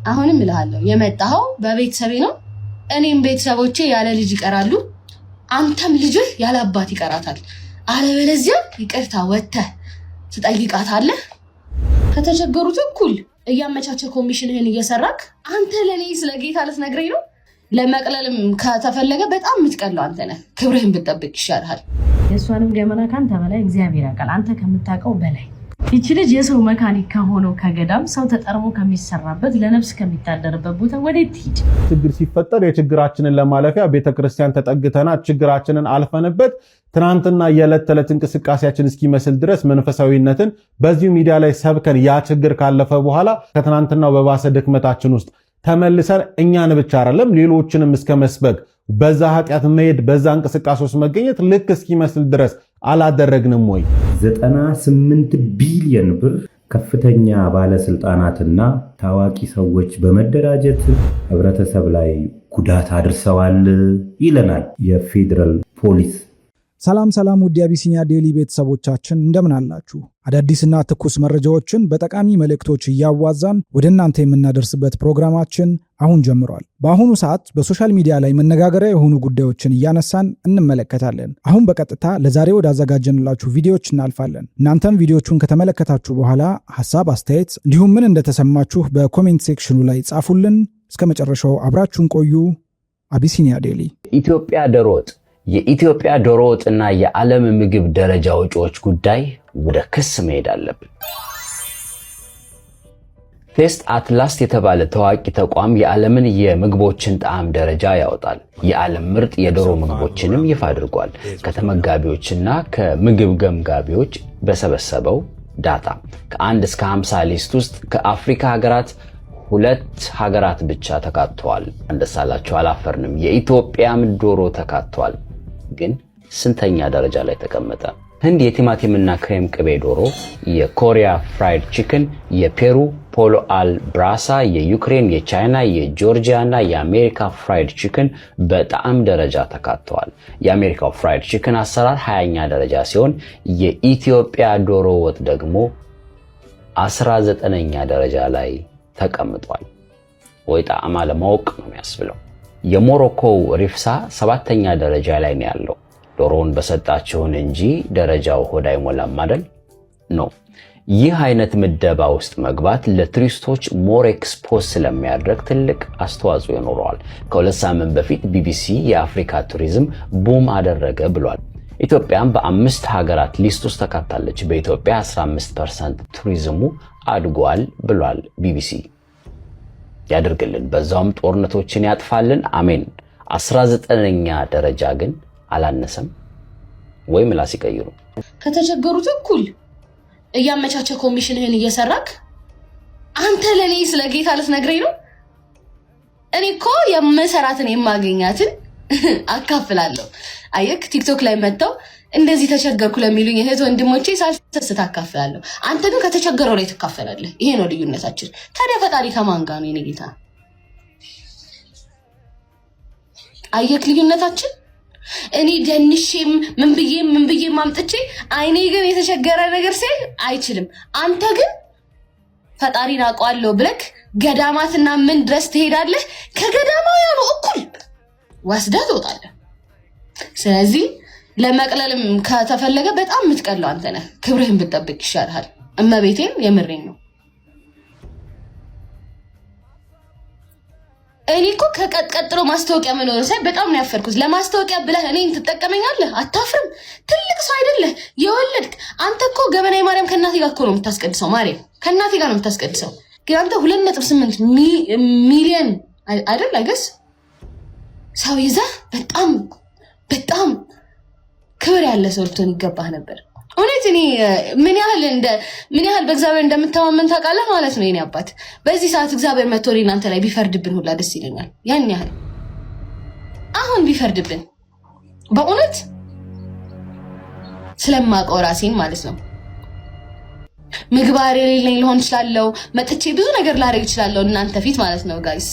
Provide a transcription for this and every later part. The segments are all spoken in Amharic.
አሁንም እልሃለሁ የመጣው በቤተሰቤ ነው እኔም ቤተሰቦቼ ያለ ልጅ ይቀራሉ አንተም ልጅህ ያለ አባት ይቀራታል አለበለዚያ ይቅርታ ወጥተህ ትጠይቃታለህ ከተቸገሩት እኩል እያመቻቸ ኮሚሽንህን እየሰራክ አንተ ለኔ ስለ ጌታ ልትነግረኝ ነው ለመቅለልም ከተፈለገ በጣም ምትቀለው አንተ ነህ ክብርህን ብትጠብቅ ይሻልሃል የሷንም ገመና ካንተ በላይ እግዚአብሔር ያውቃል አንተ ከምታውቀው በላይ ይቺ ልጅ የሰው መካኒክ ከሆነው ከገዳም ሰው ተጠርሞ ከሚሰራበት ለነፍስ ከሚታደርበት ቦታ ወዴት ሂድ ችግር ሲፈጠር የችግራችንን ለማለፊያ ቤተክርስቲያን ተጠግተና ችግራችንን አልፈንበት ትናንትና የዕለት ተዕለት እንቅስቃሴያችን እስኪመስል ድረስ መንፈሳዊነትን በዚሁ ሚዲያ ላይ ሰብከን ያ ችግር ካለፈ በኋላ ከትናንትናው በባሰ ድክመታችን ውስጥ ተመልሰን እኛን ብቻ አይደለም ሌሎችንም እስከ መስበክ በዛ ኃጢያት መሄድ በዛ እንቅስቃሴ ውስጥ መገኘት ልክ እስኪመስል ድረስ አላደረግንም ወይ 98 ቢሊዮን ብር ከፍተኛ ባለስልጣናትና ታዋቂ ሰዎች በመደራጀት ህብረተሰብ ላይ ጉዳት አድርሰዋል ይለናል የፌደራል ፖሊስ ሰላም ውድ የአቢሲኒያ ዴይሊ ቤተሰቦቻችን እንደምን አላችሁ አዳዲስና ትኩስ መረጃዎችን በጠቃሚ መልእክቶች እያዋዛን ወደ እናንተ የምናደርስበት ፕሮግራማችን አሁን ጀምሯል በአሁኑ ሰዓት በሶሻል ሚዲያ ላይ መነጋገሪያ የሆኑ ጉዳዮችን እያነሳን እንመለከታለን አሁን በቀጥታ ለዛሬ ወዳዘጋጀንላችሁ ቪዲዮዎች እናልፋለን እናንተም ቪዲዮቹን ከተመለከታችሁ በኋላ ሐሳብ አስተያየት እንዲሁም ምን እንደተሰማችሁ በኮሜንት ሴክሽኑ ላይ ጻፉልን እስከመጨረሻው አብራችሁን ቆዩ አቢሲኒያ ዴይሊ ኢትዮጵያ ዶሮ ወጥ የኢትዮጵያ ዶሮ ወጥና የዓለም ምግብ ደረጃ ወጪዎች ጉዳይ ወደ ክስ መሄድ አለብን ቴስት አትላስ የተባለ ታዋቂ ተቋም የዓለምን የምግቦችን ጣዕም ደረጃ ያወጣል የዓለም ምርጥ የዶሮ ምግቦችንም ይፋ አድርጓል ከተመጋቢዎችና ከምግብ ገምጋቢዎች በሰበሰበው ዳታ ከ1 እስከ 50 ሊስት ውስጥ ከአፍሪካ ሀገራት 2 ሀገራት ብቻ ተካተዋል እንደሳላችሁ አላፈርንም የኢትዮጵያም ዶሮ ተካተዋል ግን ስንተኛ ደረጃ ላይ ተቀመጠ ህንድ የቲማቲምና ክሬም ቅቤ ዶሮ የኮሪያ ፍራይድ ቺክን የፔሩ ፖሎ አል ብራሳ የዩክሬን የቻይና የጆርጂያና የአሜሪካ ፍራይድ ቺክን በጣዕም ደረጃ ተካተዋል የአሜሪካው ፍራይድ ቺክን አሰራር 20ኛ ደረጃ ሲሆን የኢትዮጵያ ዶሮ ወጥ ደግሞ 19ኛ ደረጃ ላይ ተቀምጧል ወይ ጣዕም አለማወቅ ነው የሚያስብለው የሞሮኮ ሪፍሳ 7ኛ ደረጃ ላይ ነው ያለው ዶሮውን በሰጣችሁን እንጂ ደረጃው ሆድ አይሞላም አይደል ነው ይህ አይነት ምደባ ውስጥ መግባት ለቱሪስቶች ሞር ኤክስፖዝ ስለሚያደርግ ትልቅ አስተዋጽኦ ይኖረዋል ከሁለት ሳምንት በፊት ቢቢሲ የአፍሪካ ቱሪዝም ቡም አደረገ ብሏል ኢትዮጵያም በ5 ሀገራት ሊስት ውስጥ ተካታለች በኢትዮጵያ 15% ቱሪዝሙ አድጓል ብሏል ቢቢሲ ያድርግልን በዛውም ጦርነቶችን ያጥፋልን አሜን 19ኛ ደረጃ ግን አላነሰም ወይ ምላስ ይቀይሩ ከተቸገሩት እኩል እያመቻቸ ኮሚሽንህን እየሰራክ አንተ ለኔ ስለ ጌታ ልትነግረኝ ነው እኔ እኮ የምሰራትን የማገኛትን አካፍላለሁ አየክ ቲክቶክ ላይ መጣው እንደዚህ ተቸገርኩ ለሚሉኝ እህት ወንድሞቼ ሳልሰስት አካፍላለሁ አንተ ግን ከተቸገረው ላይ ተካፈላለህ ይሄ ነው ልዩነታችን ታዲያ ፈጣሪ ከማን ጋር ነው የኔ ጌታ አየክ ልዩነታችን እኔ ደንሽም ምን ብዬ ማምጥቼ አይኔ ግን የተቸገረ ነገር ሲል አይችልም አንተ ግን ፈጣሪን አውቀዋለሁ ብለክ ገዳማትና ምን ድረስ ትሄዳለህ ከገዳማውያኑ እኩል ወስደህ ትወጣለህ ስለዚህ ለመቅለልም ከተፈለገ በጣም ምትቀለው አንተ ነህ ክብርህን ብትጠብቅ ይሻልሃል እመቤቴን የምሬን ነው እኔ እኮ ከቀጥሎ ማስተዋወቂያ መኖር ሳይ በጣም ነው ያፈርኩት ለማስተዋወቂያ ብለህ እኔን ትጠቀመኛለህ አታፍርም ትልቅ ሰው አይደለህ የወለድክ አንተ እኮ ገበናይ ማርያም ከናቴ ጋር እኮ ነው የምታስቀድሰው ማርያም ከናቴ ጋር ነው የምታስቀድሰው ግን አንተ 2.8 ሚሊዮን አይደል አይገስ ሰው ይዘህ በጣም ክብር ያለ ሰው ልትሆን ይገባህ ነበር እውነት እኔ ምን ያህል በእግዚአብሔር እንደምተማመን ታውቃለህ ማለት ነው የኔ አባት በዚህ ሰዓት እግዚአብሔር መጥቶ እናንተ ላይ ቢፈርድብን ሁላ ደስ ይለኛል ያን ያህል አሁን ቢፈርድብን በእውነት ስለማውቀው ራሴን ማለት ነው ምግባር የሌለኝ ልሆን ይችላልው መጥቼ ብዙ ነገር ላደርግ ይችላልው እናንተ ፊት ማለት ነው ጋይስ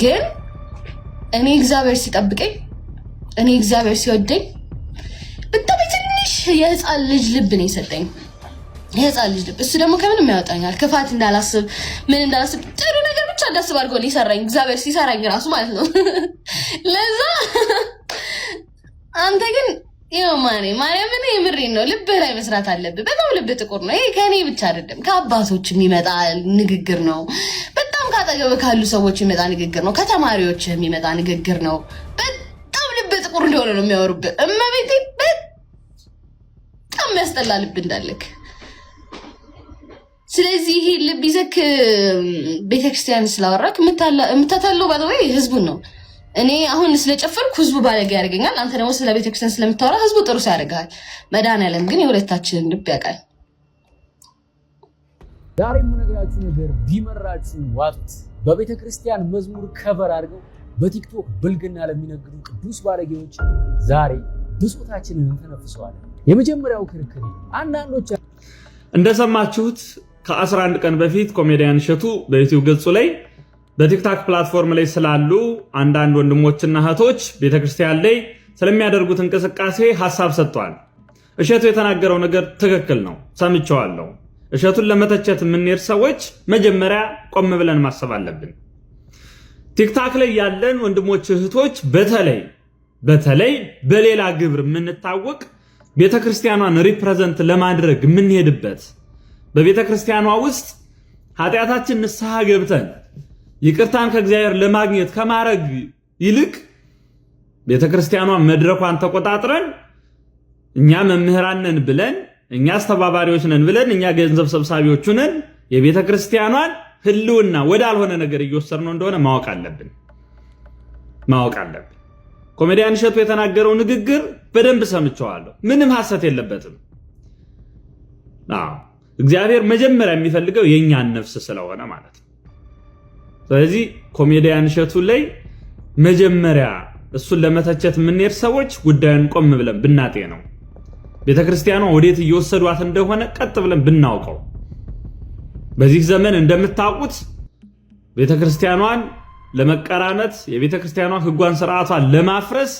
ግን እኔ እግዚአብሔር ሲጠብቀኝ እኔ እግዚአብሔር ሲወደኝ በጣም ትንሽ የህፃን ልጅ ልብ ነው የሰጠኝ የህፃን ልጅ ልብ። እሱ ደግሞ ከምንም ያወጣኛል። ክፋት እንዳላስብ ምን እንዳላስብ ጥሩ ነገር ብቻ እንዳስብ አድርጎ ሊሰራኝ እግዚአብሔር ሲሰራኝ ራሱ ማለት ነው። ለዛ አንተ ግን ይኸው ማርያምን የምሬን ነው ልብህ ላይ መስራት አለብህ። በጣም ልብህ ጥቁር ነው። ይሄ ከእኔ ብቻ አይደለም ከአባቶች የሚመጣ ንግግር ነው። በጣም ካጠገብ ካሉ ሰዎች የሚመጣ ንግግር ነው። ከተማሪዎች የሚመጣ ንግግር ነው። በጣም ልብህ ጥቁር እንደሆነ ነው የሚያወሩብህ። እመቤቴ በጣም የሚያስጠላ ልብ እንዳለክ። ስለዚህ ይሄ ልብ ይዘክ ቤተክርስቲያን ስላወራክ የምታታለው ባለወይ ህዝቡን ነው። እኔ አሁን ስለጨፈርኩ ህዝቡ ባለጌ ያደርገኛል። አንተ ደግሞ ስለ ቤተክርስቲያን ስለምታወራ ህዝቡ ጥሩ ያደርጋል። መድኃኒዓለም ግን የሁለታችንን ልብ ያውቃል። ዛሬ የምነግራችሁ ነገር ቢመራችሁ ዋጡት። በቤተክርስቲያን መዝሙር ከቨር አድርገው በቲክቶክ ብልግና ለሚነግዱ ቅዱስ ባለጌዎች ዛሬ ብሶታችንን እንተነፍሰዋለን። የመጀመሪያው ክርክር አንዳንዶች እንደሰማችሁት ከ11 ቀን በፊት ኮሜዲያን እሸቱ በዩቲዩብ ገጹ ላይ በቲክታክ ፕላትፎርም ላይ ስላሉ አንዳንድ ወንድሞችና እህቶች ቤተክርስቲያን ላይ ስለሚያደርጉት እንቅስቃሴ ሐሳብ ሰጥቷል። እሸቱ የተናገረው ነገር ትክክል ነው፣ ሰምቼዋለሁ። እሸቱን ለመተቸት የምንሄድ ሰዎች መጀመሪያ ቆም ብለን ማሰብ አለብን። ቲክታክ ላይ ያለን ወንድሞች እህቶች በተለይ በሌላ ግብር የምንታወቅ ቤተክርስቲያኗን ሪፕሬዘንት ለማድረግ የምንሄድበት በቤተክርስቲያኗ ውስጥ ኃጢአታችን ንስሐ ገብተን ይቅርታን ከእግዚአብሔር ለማግኘት ከማረግ ይልቅ ቤተክርስቲያኗን መድረኳን ተቆጣጥረን እኛ መምህራን ነን ብለን እኛ አስተባባሪዎች ነን ብለን እኛ ገንዘብ ሰብሳቢዎች ነን የቤተክርስቲያኗን ህልውና ወዳልሆነ ነገር እየወሰድነው እንደሆነ ማወቅ አለብን። ኮሜዲያን እሸቱ የተናገረው ንግግር በደንብ ሰምቼዋለሁ። ምንም ሐሰት የለበትም። እግዚአብሔር መጀመሪያ የሚፈልገው የኛን ነፍስ ስለሆነ ማለት ነው። ስለዚህ ኮሜዲያን እሸቱ ላይ መጀመሪያ እሱን ለመተቸት የምንሄድ ሰዎች ጉዳዩን ቆም ብለን ብናጤ ነው። ቤተክርስቲያኗ ወዴት እየወሰዷት እንደሆነ ቀጥ ብለን ብናውቀው። በዚህ ዘመን እንደምታውቁት ቤተክርስቲያኗን ለመቀራመት የቤተክርስቲያኗ ህጓን ስርዓቷን ለማፍረስ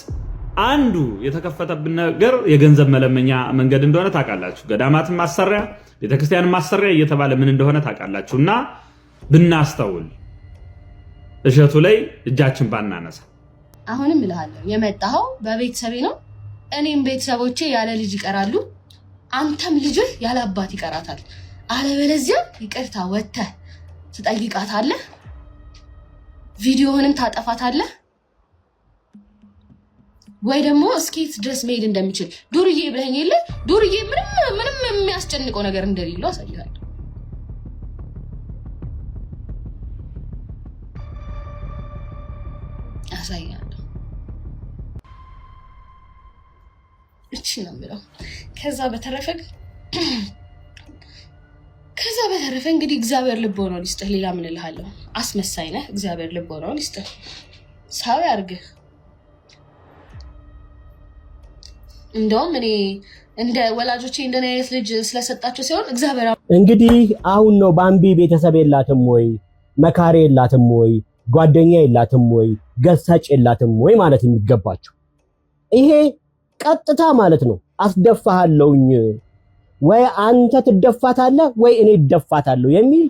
አንዱ የተከፈተብን ነገር የገንዘብ መለመኛ መንገድ እንደሆነ ታውቃላችሁ። ገዳማትን ማሰሪያ፣ ቤተክርስቲያንን ማሰሪያ እየተባለ ምን እንደሆነ ታውቃላችሁና ብናስተውል እሸቱ ላይ እጃችን ባናነሳ። አሁንም እልሃለሁ የመጣኸው በቤተሰቤ ነው። እኔም ቤተሰቦቼ ያለ ልጅ ይቀራሉ፣ አንተም ልጅህ ያለ አባት ይቀራታል። አለበለዚያ ይቅርታ ወጥተህ ትጠይቃታለህ፣ ቪዲዮህንም ታጠፋታለህ፣ ወይ ደግሞ እስኪት ድረስ መሄድ እንደሚችል ዱርዬ ብለኸኝ የለ ዱርዬ ምንም የሚያስጨንቀው ነገር እንደሌለው አሳይሃለሁ። እቺ ነው የምለው። ከዛ በተረፈ እንግዲህ እግዚአብሔር ልቦናውን ይስጥህ። ሌላ ምን እልሃለሁ? አስመሳይ ነህ። እግዚአብሔር ልቦናውን ይስጥህ፣ ሰው ያርግህ። እንደውም እኔ እንደ ወላጆቼ እንደኔ አይነት ልጅ ስለሰጣቸው ሲሆን እግዚአብሔር እንግዲህ አሁን ነው ባምቢ ቤተሰብ የላትም ወይ መካሪ የላትም ወይ ጓደኛ የላትም ወይ ገሳጭ የላትም ወይ ማለት የሚገባቸው። ይሄ ቀጥታ ማለት ነው አስደፋሃለሁኝ ወይ አንተ ትደፋታለህ ወይ እኔ እደፋታለሁ የሚል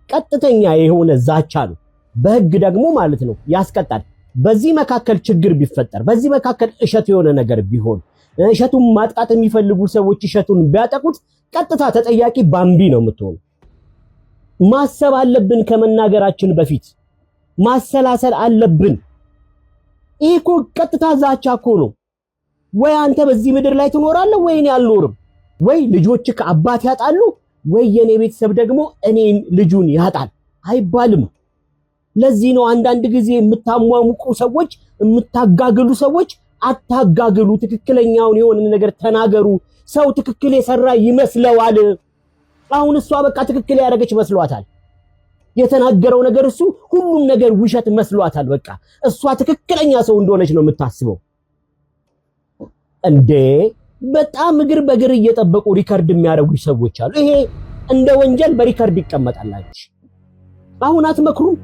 ቀጥተኛ የሆነ ዛቻ ነው። በህግ ደግሞ ማለት ነው ያስቀጣል። በዚህ መካከል ችግር ቢፈጠር፣ በዚህ መካከል እሸቱ የሆነ ነገር ቢሆን፣ እሸቱን ማጥቃት የሚፈልጉ ሰዎች እሸቱን ቢያጠቁት ቀጥታ ተጠያቂ ባምቢ ነው የምትሆነው። ማሰብ አለብን። ከመናገራችን በፊት ማሰላሰል አለብን። ይሄ እኮ ቀጥታ ዛቻ እኮ ነው። ወይ አንተ በዚህ ምድር ላይ ትኖራለህ ወይ እኔ አልኖርም፣ ወይ ልጆች ከአባት ያጣሉ ወይ የኔ ቤተሰብ ደግሞ እኔን ልጁን ያጣል አይባልም። ለዚህ ነው አንዳንድ ጊዜ የምታሟሙቁ ሰዎች፣ የምታጋግሉ ሰዎች አታጋግሉ፣ ትክክለኛውን የሆነ ነገር ተናገሩ። ሰው ትክክል የሰራ ይመስለዋል። አሁን እሷ በቃ ትክክል ያደረገች መስሏታል። የተናገረው ነገር እሱ ሁሉም ነገር ውሸት መስሏታል። በቃ እሷ ትክክለኛ ሰው እንደሆነች ነው የምታስበው። እንዴ በጣም እግር በእግር እየጠበቁ ሪከርድ የሚያደርጉ ሰዎች አሉ። ይሄ እንደ ወንጀል በሪከርድ ይቀመጣላችሁ። አሁን አትመክሩም?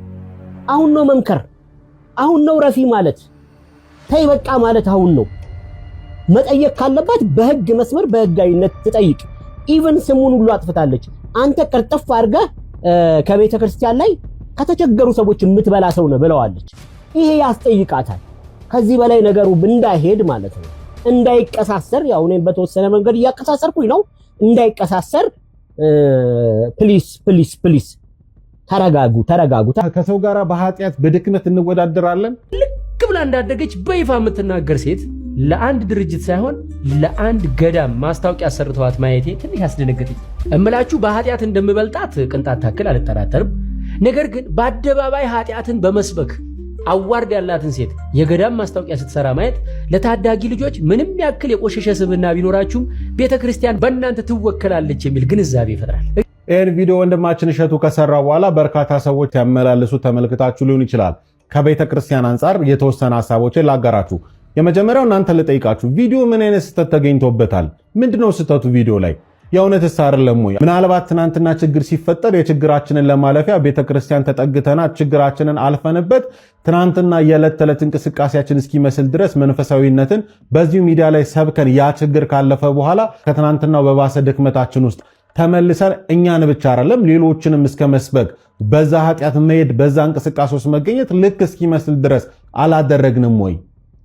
አሁን ነው መምከር፣ አሁን ነው ረፊ ማለት፣ ተይ በቃ ማለት አሁን ነው። መጠየቅ ካለባት በህግ መስመር በህጋዊነት ትጠይቅ። ኢቭን ስሙን ሁሉ አጥፍታለች። አንተ ቅርጥፍ አድርገህ ከቤተ ክርስቲያን ላይ ከተቸገሩ ሰዎች የምትበላ ሰው ነው ብለዋለች። ይሄ ያስጠይቃታል። ከዚህ በላይ ነገሩ እንዳይሄድ ማለት ነው እንዳይቀሳሰር፣ ያው እኔም በተወሰነ መንገድ እያቀሳሰርኩኝ ነው። እንዳይቀሳሰር ፕሊስ ተረጋጉ። ከሰው ጋር በኃጢአት በድክመት እንወዳደራለን። ልክ ብላ እንዳደገች በይፋ የምትናገር ሴት ለአንድ ድርጅት ሳይሆን ለአንድ ገዳም ማስታወቂያ አሰርተዋት ማየቴ ትንሽ ያስደነገጠኝ። እምላችሁ በኃጢአት እንደምበልጣት ቅንጣት ታክል አልጠራጠርም። ነገር ግን በአደባባይ ኃጢአትን በመስበክ አዋርድ ያላትን ሴት የገዳም ማስታወቂያ ስትሰራ ማየት ለታዳጊ ልጆች ምንም ያክል የቆሸሸ ስብዕና ቢኖራችሁም ቤተክርስቲያን በእናንተ ትወከላለች የሚል ግንዛቤ ይፈጥራል። ይህን ቪዲዮ ወንድማችን እሸቱ ከሰራ በኋላ በርካታ ሰዎች ያመላልሱ ተመልክታችሁ ሊሆን ይችላል። ከቤተክርስቲያን አንጻር የተወሰነ ሀሳቦችን ላጋራችሁ። የመጀመሪያው እናንተ ልጠይቃችሁ፣ ቪዲዮ ምን አይነት ስህተት ተገኝቶበታል? ምንድነው ስህተቱ ቪዲዮ ላይ? የእውነትስ አይደለም ወይ? ምናልባት ትናንትና ችግር ሲፈጠር የችግራችንን ለማለፊያ ቤተክርስቲያን ተጠግተና ችግራችንን አልፈንበት ትናንትና የዕለት ተዕለት እንቅስቃሴያችን እስኪመስል ድረስ መንፈሳዊነትን በዚሁ ሚዲያ ላይ ሰብከን ያ ችግር ካለፈ በኋላ ከትናንትናው በባሰ ድክመታችን ውስጥ ተመልሰን እኛን ብቻ አይደለም ሌሎችንም እስከ መስበክ በዛ ኃጢአት መሄድ በዛ እንቅስቃሴ ውስጥ መገኘት ልክ እስኪመስል ድረስ አላደረግንም ወይ?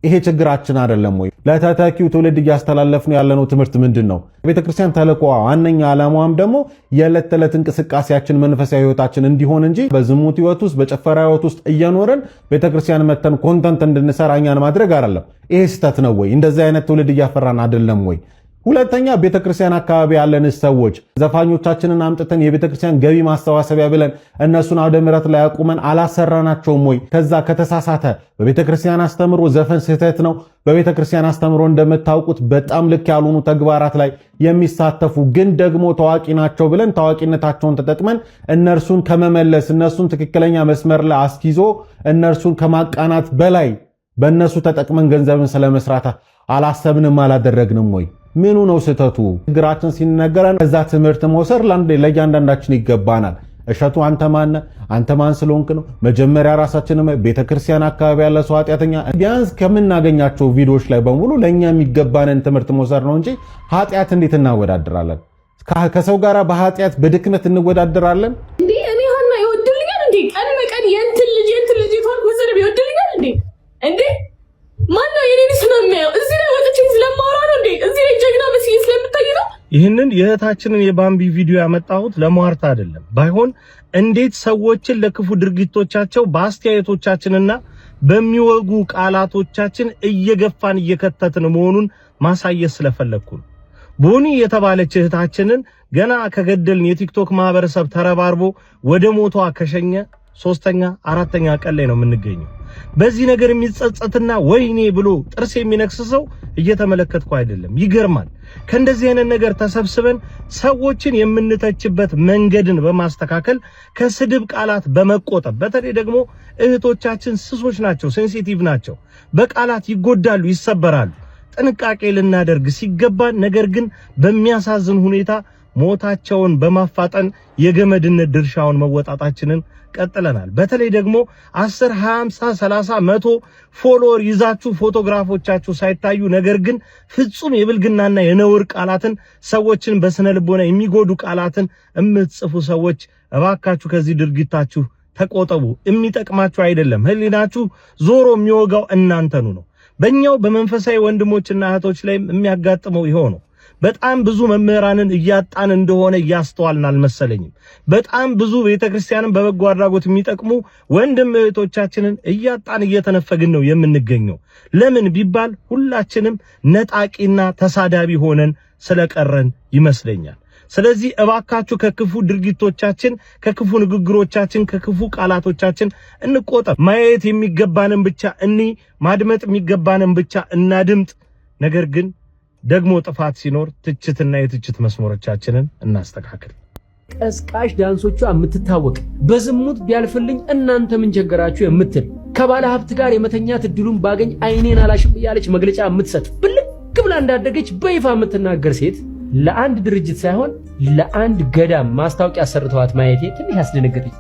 ይሄ ችግራችን አይደለም ወይ? ለተተኪው ትውልድ እያስተላለፍነው ያለነው ትምህርት ምንድነው? ቤተክርስቲያን ተልእኮዋ ዋነኛ ዓላማዋም ደግሞ የዕለት ተዕለት እንቅስቃሴያችን መንፈሳዊ ህይወታችን እንዲሆን እንጂ በዝሙት ህይወት ውስጥ በጨፈራ ህይወት ውስጥ እየኖርን ቤተክርስቲያን መተን ኮንተንት እንድንሰራ እኛን ማድረግ አይደለም። ይሄ ስህተት ነው ወይ? እንደዚህ አይነት ትውልድ እያፈራን አይደለም ወይ? ሁለተኛ ቤተክርስቲያን አካባቢ ያለን ሰዎች ዘፋኞቻችንን አምጥተን የቤተክርስቲያን ገቢ ማስተዋሰቢያ ብለን እነሱን አውደ ምሕረት ላይ አቁመን አላሰራናቸውም ወይ? ከዛ ከተሳሳተ በቤተክርስቲያን አስተምሮ ዘፈን ስህተት ነው። በቤተክርስቲያን አስተምሮ እንደምታውቁት በጣም ልክ ያልሆኑ ተግባራት ላይ የሚሳተፉ ግን ደግሞ ታዋቂ ናቸው ብለን ታዋቂነታቸውን ተጠቅመን እነርሱን ከመመለስ እነርሱን ትክክለኛ መስመር ላይ አስኪዞ እነርሱን ከማቃናት በላይ በእነሱ ተጠቅመን ገንዘብን ስለመስራት አላሰብንም አላደረግንም ወይ? ምኑ ነው ስህተቱ? ችግራችን ሲነገረን ከዛ ትምህርት መውሰድ ለእያንዳንዳችን ይገባናል። እሸቱ አንተ ማን ስለሆንክ ነው? መጀመሪያ ራሳችንን ቤተክርስቲያን አካባቢ ያለ ሰው ኃጢአተኛ ቢያንስ ከምናገኛቸው ቪዲዮዎች ላይ በሙሉ ለኛ የሚገባንን ትምህርት መውሰድ ነው እንጂ ኃጢአት እንዴት እናወዳድራለን? ከሰው ጋር በኃጢአት በድክመት እንወዳደራለን እንዴ? እኔ ሀና ይወድልኛል እንዴ? ቀን በቀን የእንትን ልጅ ይቷል ወዘር ይወድልኛል እንዴ? እንዴ ማን ነው የኔንስ ነው የሚያየው? እዚህ ላይ ወጥቼ ስለማወራ ነው እንዴ? እዚህ ላይ ጀግና መስዬ ስለምታይ ነው። ይህንን የእህታችንን የባምቢ ቪዲዮ ያመጣሁት ለሟርት አይደለም። ባይሆን እንዴት ሰዎችን ለክፉ ድርጊቶቻቸው በአስተያየቶቻችንና በሚወጉ ቃላቶቻችን እየገፋን እየከተትን መሆኑን ማሳየት ስለፈለኩ ነው። ቦኒ የተባለች እህታችንን ገና ከገደልን የቲክቶክ ማህበረሰብ ተረባርቦ ወደ ሞቷ ከሸኘ 3ኛ 4ኛ ቀን ላይ ነው የምንገኘው። በዚህ ነገር የሚጸጸትና ወይኔ ብሎ ጥርስ የሚነክስሰው እየተመለከትኩ አይደለም። ይገርማል። ከእንደዚህ አይነት ነገር ተሰብስበን ሰዎችን የምንተችበት መንገድን በማስተካከል ከስድብ ቃላት በመቆጠብ በተለይ ደግሞ እህቶቻችን ስሶች ናቸው፣ ሴንሲቲቭ ናቸው፣ በቃላት ይጎዳሉ፣ ይሰበራሉ። ጥንቃቄ ልናደርግ ሲገባን ነገር ግን በሚያሳዝን ሁኔታ ሞታቸውን በማፋጠን የገመድነት ድርሻውን መወጣታችንን ቀጥለናል። በተለይ ደግሞ 10 20 30 100 ፎሎወር ይዛችሁ ፎቶግራፎቻችሁ ሳይታዩ ነገር ግን ፍጹም የብልግናና የነውር ቃላትን ሰዎችን በስነ ልቦና የሚጎዱ ቃላትን የምትጽፉ ሰዎች እባካችሁ ከዚህ ድርጊታችሁ ተቆጠቡ። የሚጠቅማችሁ አይደለም። ህሊናችሁ ዞሮ የሚወጋው እናንተኑ ነው። በእኛው በመንፈሳዊ ወንድሞችና እህቶች ላይ የሚያጋጥመው ይሄው ነው። በጣም ብዙ መምህራንን እያጣን እንደሆነ እያስተዋልን አልመሰለኝም። በጣም ብዙ ቤተክርስቲያንን በበጎ አድራጎት የሚጠቅሙ ወንድም እህቶቻችንን እያጣን እየተነፈግን ነው የምንገኘው። ለምን ቢባል ሁላችንም ነጣቂና ተሳዳቢ ሆነን ስለቀረን ይመስለኛል። ስለዚህ እባካችሁ ከክፉ ድርጊቶቻችን፣ ከክፉ ንግግሮቻችን፣ ከክፉ ቃላቶቻችን እንቆጠብ። ማየት የሚገባንን ብቻ ማድመጥ የሚገባንን ብቻ እናድምጥ። ነገር ግን ደግሞ ጥፋት ሲኖር ትችትና የትችት መስመሮቻችንን እናስተካክል። ቀስቃሽ ዳንሶቿ የምትታወቅ በዝሙት ቢያልፍልኝ እናንተ ምን ቸገራችሁ የምትል ከባለ ሀብት ጋር የመተኛት እድሉን ባገኝ አይኔን አላሽም ያለች መግለጫ የምትሰጥ ብልቅ ብላ እንዳደገች በይፋ የምትናገር ሴት ለአንድ ድርጅት ሳይሆን ለአንድ ገዳም ማስታወቂያ አሰርተዋት ማየቴ ትንሽ ያስደነገጠኝ።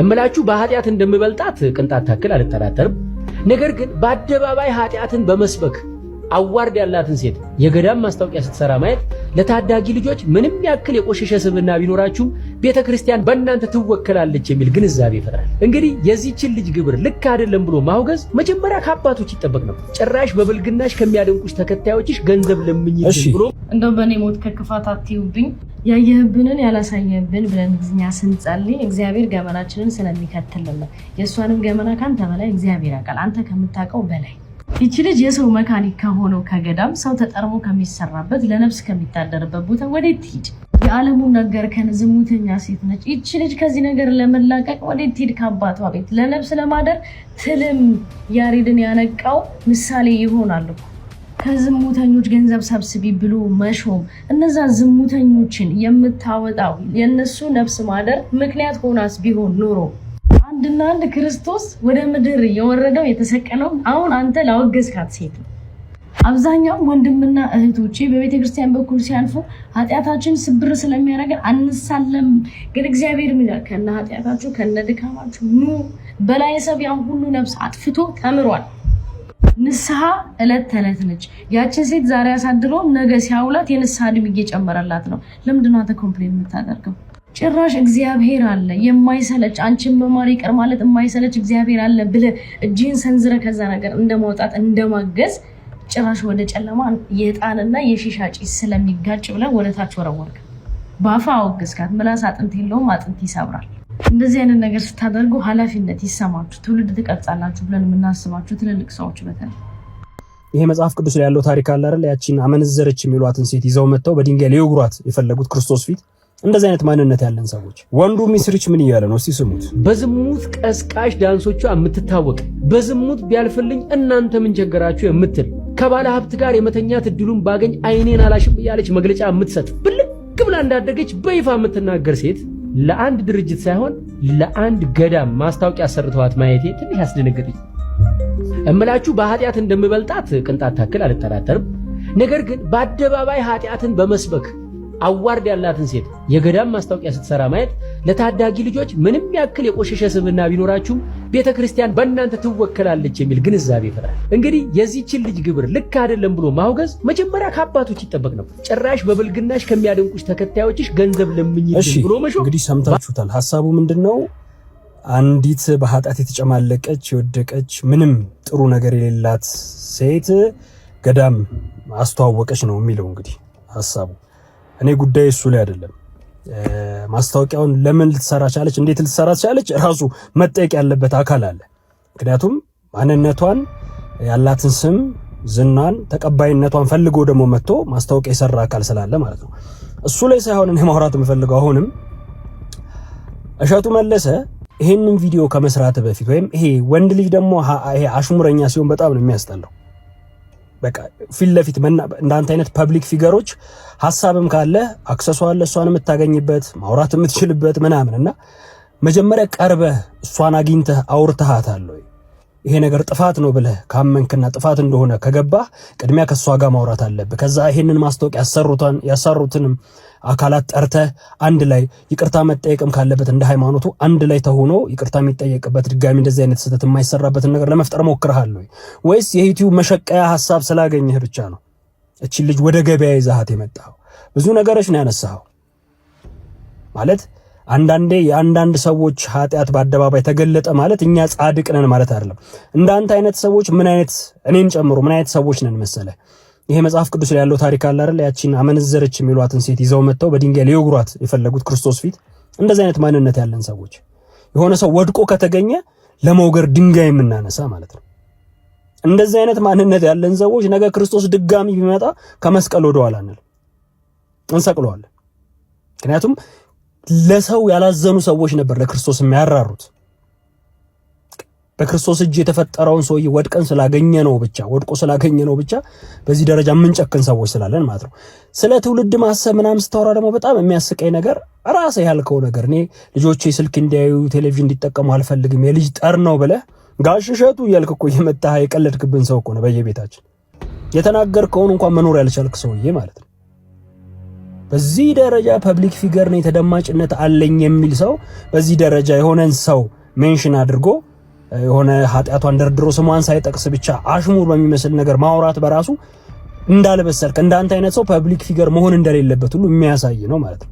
እምላችሁ በኃጢአት እንደምበልጣት ቅንጣት ታክል አልጠራጠርም። ነገር ግን በአደባባይ ኃጢአትን በመስበክ አዋርድ ያላትን ሴት የገዳም ማስታወቂያ ስትሰራ ማየት ለታዳጊ ልጆች ምንም ያክል የቆሸሸ ስብዕና ቢኖራችሁም ቤተክርስቲያን በእናንተ ትወከላለች የሚል ግንዛቤ ይፈጥራል። እንግዲህ የዚህችን ልጅ ግብር ልክ አይደለም ብሎ ማውገዝ መጀመሪያ ከአባቶች ይጠበቅ ነው። ጭራሽ በብልግናሽ ከሚያደንቁሽ ተከታዮችሽ ገንዘብ ለምኝልኝ ብሎ እንደው በኔ ሞት ከክፋት አትዩብኝ ያየህብንን ያላሳየህብን ብለን እኛ ስንጸልይ እግዚአብሔር ገመናችንን ስለሚከትልን የእሷንም ገመና ካንተ በላይ እግዚአብሔር ያውቃል፣ አንተ ከምታውቀው በላይ። ይቺ ልጅ የሰው መካኒክ ከሆነው ከገዳም ሰው ተጠርሞ ከሚሰራበት ለነፍስ ከሚታደርበት ቦታ ወዴት ትሂድ? የዓለሙን ነገር ዝሙተኛ ሴት ነች ይቺ ልጅ። ከዚህ ነገር ለመላቀቅ ወዴት ትሂድ? ከአባቷ ቤት ለነፍስ ለማደር ትልም ያሬድን ያነቃው ምሳሌ ይሆናል። ከዝሙተኞች ገንዘብ ሰብስቢ ብሎ መሾም እነዛ ዝሙተኞችን የምታወጣው የነሱ ነፍስ ማደር ምክንያት ሆናስ ቢሆን ኖሮ አንድና አንድ ክርስቶስ ወደ ምድር የወረደው የተሰቀለው አሁን አንተ ላወገዝካት ሴት ነው። አብዛኛው ወንድምና እህቶቼ በቤተ ክርስቲያን በኩል ሲያልፉ ኃጢአታችን ስብር ስለሚያደርገን አንሳለም። ግን እግዚአብሔር ይላል ከነ ኃጢአታችሁ ከነ ድካማችሁ ኑ። በላይ ሰብ ያን ሁሉ ነፍስ አጥፍቶ ተምሯል። ንስሐ እለት ተለት ነች። ያችን ሴት ዛሬ አሳድሮ ነገ ሲያውላት የንስሐ ዕድሜ እየጨመረላት ነው። ለምንድን ነው አንተ ኮምፕሌን የምታደርገው? ጭራሽ እግዚአብሔር አለ የማይሰለች አንቺን መማር ይቀር ማለት የማይሰለች እግዚአብሔር አለ ብለህ እጅህን ሰንዝረ ከዛ ነገር እንደማውጣት እንደማገዝ ጭራሽ ወደ ጨለማ የዕጣንና የሺሻ ጭስ ስለሚጋጭ ብለህ ወደ ታች ወረወርክ። ባፋ አወገዝካት። ምላስ አጥንት የለውም፣ አጥንት ይሰብራል። እንደዚህ አይነት ነገር ስታደርጉ ኃላፊነት ይሰማችሁ፣ ትውልድ ትቀርጻላችሁ ብለን የምናስባችሁ ትልልቅ ሰዎች በተለይ ይሄ መጽሐፍ ቅዱስ ላይ ያለው ታሪክ አለ አይደል? ያቺን አመነዘረች የሚሏትን ሴት ይዘው መጥተው በድንጋይ ሊወግሯት የፈለጉት ክርስቶስ ፊት እንደዚህ አይነት ማንነት ያለን ሰዎች ወንዱ ሚስሪች ምን እያለ ነው? እስቲ ስሙት። በዝሙት ቀስቃሽ ዳንሶቿ የምትታወቅ በዝሙት ቢያልፍልኝ እናንተ ምን ቸገራችሁ የምትል ከባለ ሀብት ጋር የመተኛት እድሉን ባገኝ አይኔን አላሽም እያለች መግለጫ የምትሰጥ ብልቅ ብላ እንዳደገች በይፋ የምትናገር ሴት ለአንድ ድርጅት ሳይሆን ለአንድ ገዳም ማስታወቂያ አሰርተዋት ማየቴ ትንሽ ያስደነገጠኝ። እምላችሁ በኃጢአት እንደምበልጣት ቅንጣት ታክል አልጠራጠርም። ነገር ግን በአደባባይ ኃጢአትን በመስበክ አዋርድ ያላትን ሴት የገዳም ማስታወቂያ ስትሰራ ማየት ለታዳጊ ልጆች ምንም ያክል የቆሸሸ ስብዕና ቢኖራችሁም ቤተክርስቲያን በእናንተ ትወከላለች የሚል ግንዛቤ ይፈጥራል። እንግዲህ የዚህችን ልጅ ግብር ልክ አይደለም ብሎ ማውገዝ መጀመሪያ ከአባቶች ይጠበቅ ነው። ጭራሽ በብልግናሽ ከሚያደንቁሽ ተከታዮችሽ ገንዘብ ለምኝልኝ ብሎ መሾም። እንግዲህ ሰምታችሁታል። ሐሳቡ ምንድነው? አንዲት በኃጢአት የተጨማለቀች የወደቀች ምንም ጥሩ ነገር የሌላት ሴት ገዳም አስተዋወቀች ነው የሚለው እንግዲህ ሐሳቡ። እኔ ጉዳይ እሱ ላይ አይደለም። ማስታወቂያውን ለምን ልትሰራ ቻለች፣ እንዴት ልትሰራ ቻለች ራሱ መጠየቅ ያለበት አካል አለ። ምክንያቱም ማንነቷን ያላትን ስም ዝናን ተቀባይነቷን ፈልጎ ደግሞ መጥቶ ማስታወቂያ የሰራ አካል ስላለ ማለት ነው። እሱ ላይ ሳይሆን እኔ ማውራት የምፈልገው አሁንም እሸቱ መለሰ ይሄንን ቪዲዮ ከመስራት በፊት ወይም ይሄ ወንድ ልጅ ደግሞ ይሄ አሽሙረኛ ሲሆን በጣም ነው የሚያስጠላው። በቃ ፊት ለፊት እንዳንተ አይነት ፐብሊክ ፊገሮች ሐሳብም ካለ አክሰሱ አለ እሷን የምታገኝበት ማውራት የምትችልበት ምናምንና መጀመሪያ ቀርበህ እሷን አግኝተህ አውርተሃታል ወይ ይሄ ነገር ጥፋት ነው ብለህ ካመንክና ጥፋት እንደሆነ ከገባህ ቅድሚያ ከሷ ጋር ማውራት አለብህ። ከዛ ይሄንን ማስታወቂያ ያሰሩትንም አካላት ጠርተህ አንድ ላይ ይቅርታ መጠየቅም ካለበት እንደ ሃይማኖቱ አንድ ላይ ተሆኖ ይቅርታ የሚጠየቅበት ድጋሚ እንደዚህ አይነት ስህተት የማይሰራበትን ነገር ለመፍጠር ሞክረሃል ወይስ የዩቲዩብ መሸቀያ ሐሳብ ስላገኘህ ብቻ ነው እቺ ልጅ ወደ ገበያ ይዛሃት የመጣው? ብዙ ነገሮች ነው ያነሳው። ማለት አንዳንዴ የአንዳንድ ሰዎች ኃጢአት በአደባባይ ተገለጠ ማለት እኛ ጻድቅ ነን ማለት አይደለም። እንዳንተ አይነት ሰዎች ምን አይነት እኔን ጨምሮ ምን አይነት ሰዎች ነን መሰለ? ይሄ መጽሐፍ ቅዱስ ላይ ያለው ታሪክ አለ አይደል? ያቺን አመነዘረች የሚሏትን ሴት ይዘው መጥተው በድንጋይ ሊወግሯት የፈለጉት ክርስቶስ ፊት እንደዚህ አይነት ማንነት ያለን ሰዎች የሆነ ሰው ወድቆ ከተገኘ ለመውገር ድንጋይ የምናነሳ ማለት ነው። እንደዚህ አይነት ማንነት ያለን ሰዎች ነገ ክርስቶስ ድጋሚ ቢመጣ ከመስቀል ወደ ኋላ እንሰቅለዋለን። ምክንያቱም ለሰው ያላዘኑ ሰዎች ነበር ለክርስቶስ የሚያራሩት። በክርስቶስ እጅ የተፈጠረውን ሰውዬ ወድቆ ስላገኘ ነው ብቻ በዚህ ደረጃ የምንጨክን ሰዎች ስላለን ማለት ነው። ስለ ትውልድ ማሰብ ምናምን ስታወራ ደግሞ በጣም የሚያስቀኝ ነገር ራስህ ያልከው ነገር እኔ ልጆቼ ስልክ እንዲያዩ ቴሌቪዥን እንዲጠቀሙ አልፈልግም የልጅ ጠር ነው ብለህ ጋሽ እሸቱ እያልክ እኮ የመጣህ የቀለድክብን ሰው እኮ ነው በየቤታችን የተናገርከውን እንኳን መኖር ያልቻልክ ሰውዬ ማለት ነው። በዚህ ደረጃ ፐብሊክ ፊገር ነው ተደማጭነት አለኝ የሚል ሰው በዚህ ደረጃ የሆነን ሰው ሜንሽን አድርጎ የሆነ ኃጢአቷን ደርድሮ ስሟን ሳይጠቅስ ብቻ አሽሙር በሚመስል ነገር ማውራት በራሱ እንዳልበሰልክ እንዳንተ አይነት ሰው ፐብሊክ ፊገር መሆን እንደሌለበት ሁሉ የሚያሳይ ነው ማለት ነው።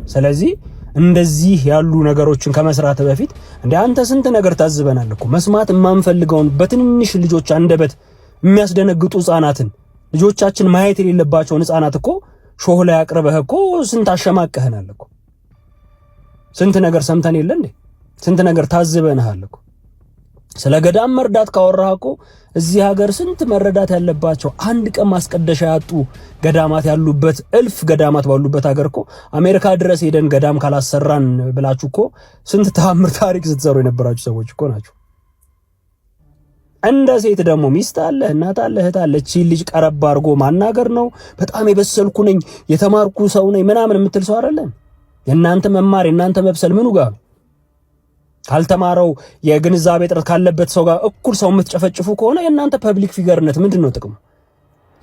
ስለዚህ እንደዚህ ያሉ ነገሮችን ከመስራት በፊት እንደ አንተ ስንት ነገር ታዝበናል እኮ መስማት የማንፈልገውን በትንንሽ ልጆች አንደበት የሚያስደነግጡ ህፃናትን ልጆቻችን ማየት የሌለባቸውን ህፃናት እኮ ሾህ ላይ አቅርበህ እኮ ስንት አሸማቀህናል እኮ ስንት ነገር ሰምተን የለ እንዴ? ስንት ነገር ታዝበናል እኮ። ስለ ገዳም መርዳት ካወራህ እኮ እዚህ ሀገር ስንት መረዳት ያለባቸው አንድ ቀን ማስቀደሻ ያጡ ገዳማት ያሉበት እልፍ ገዳማት ባሉበት ሀገር እኮ አሜሪካ ድረስ ሄደን ገዳም ካላሰራን ብላችሁ እኮ ስንት ተአምር ታሪክ ስትሰሩ የነበራችሁ ሰዎች እኮ ናችሁ። እንደ ሴት ደግሞ ሚስት አለ፣ እናት አለ፣ እህት አለ። እቺ ልጅ ቀረብ አድርጎ ማናገር ነው። በጣም የበሰልኩ ነኝ የተማርኩ ሰው ነኝ ምናምን የምትል ሰው አይደለም። የእናንተ መማር የእናንተ መብሰል ምኑ ጋር ካልተማረው የግንዛቤ ጥረት ካለበት ሰው ጋር እኩል ሰው የምትጨፈጭፉ ከሆነ የእናንተ ፐብሊክ ፊገርነት ምንድነው ጥቅሙ?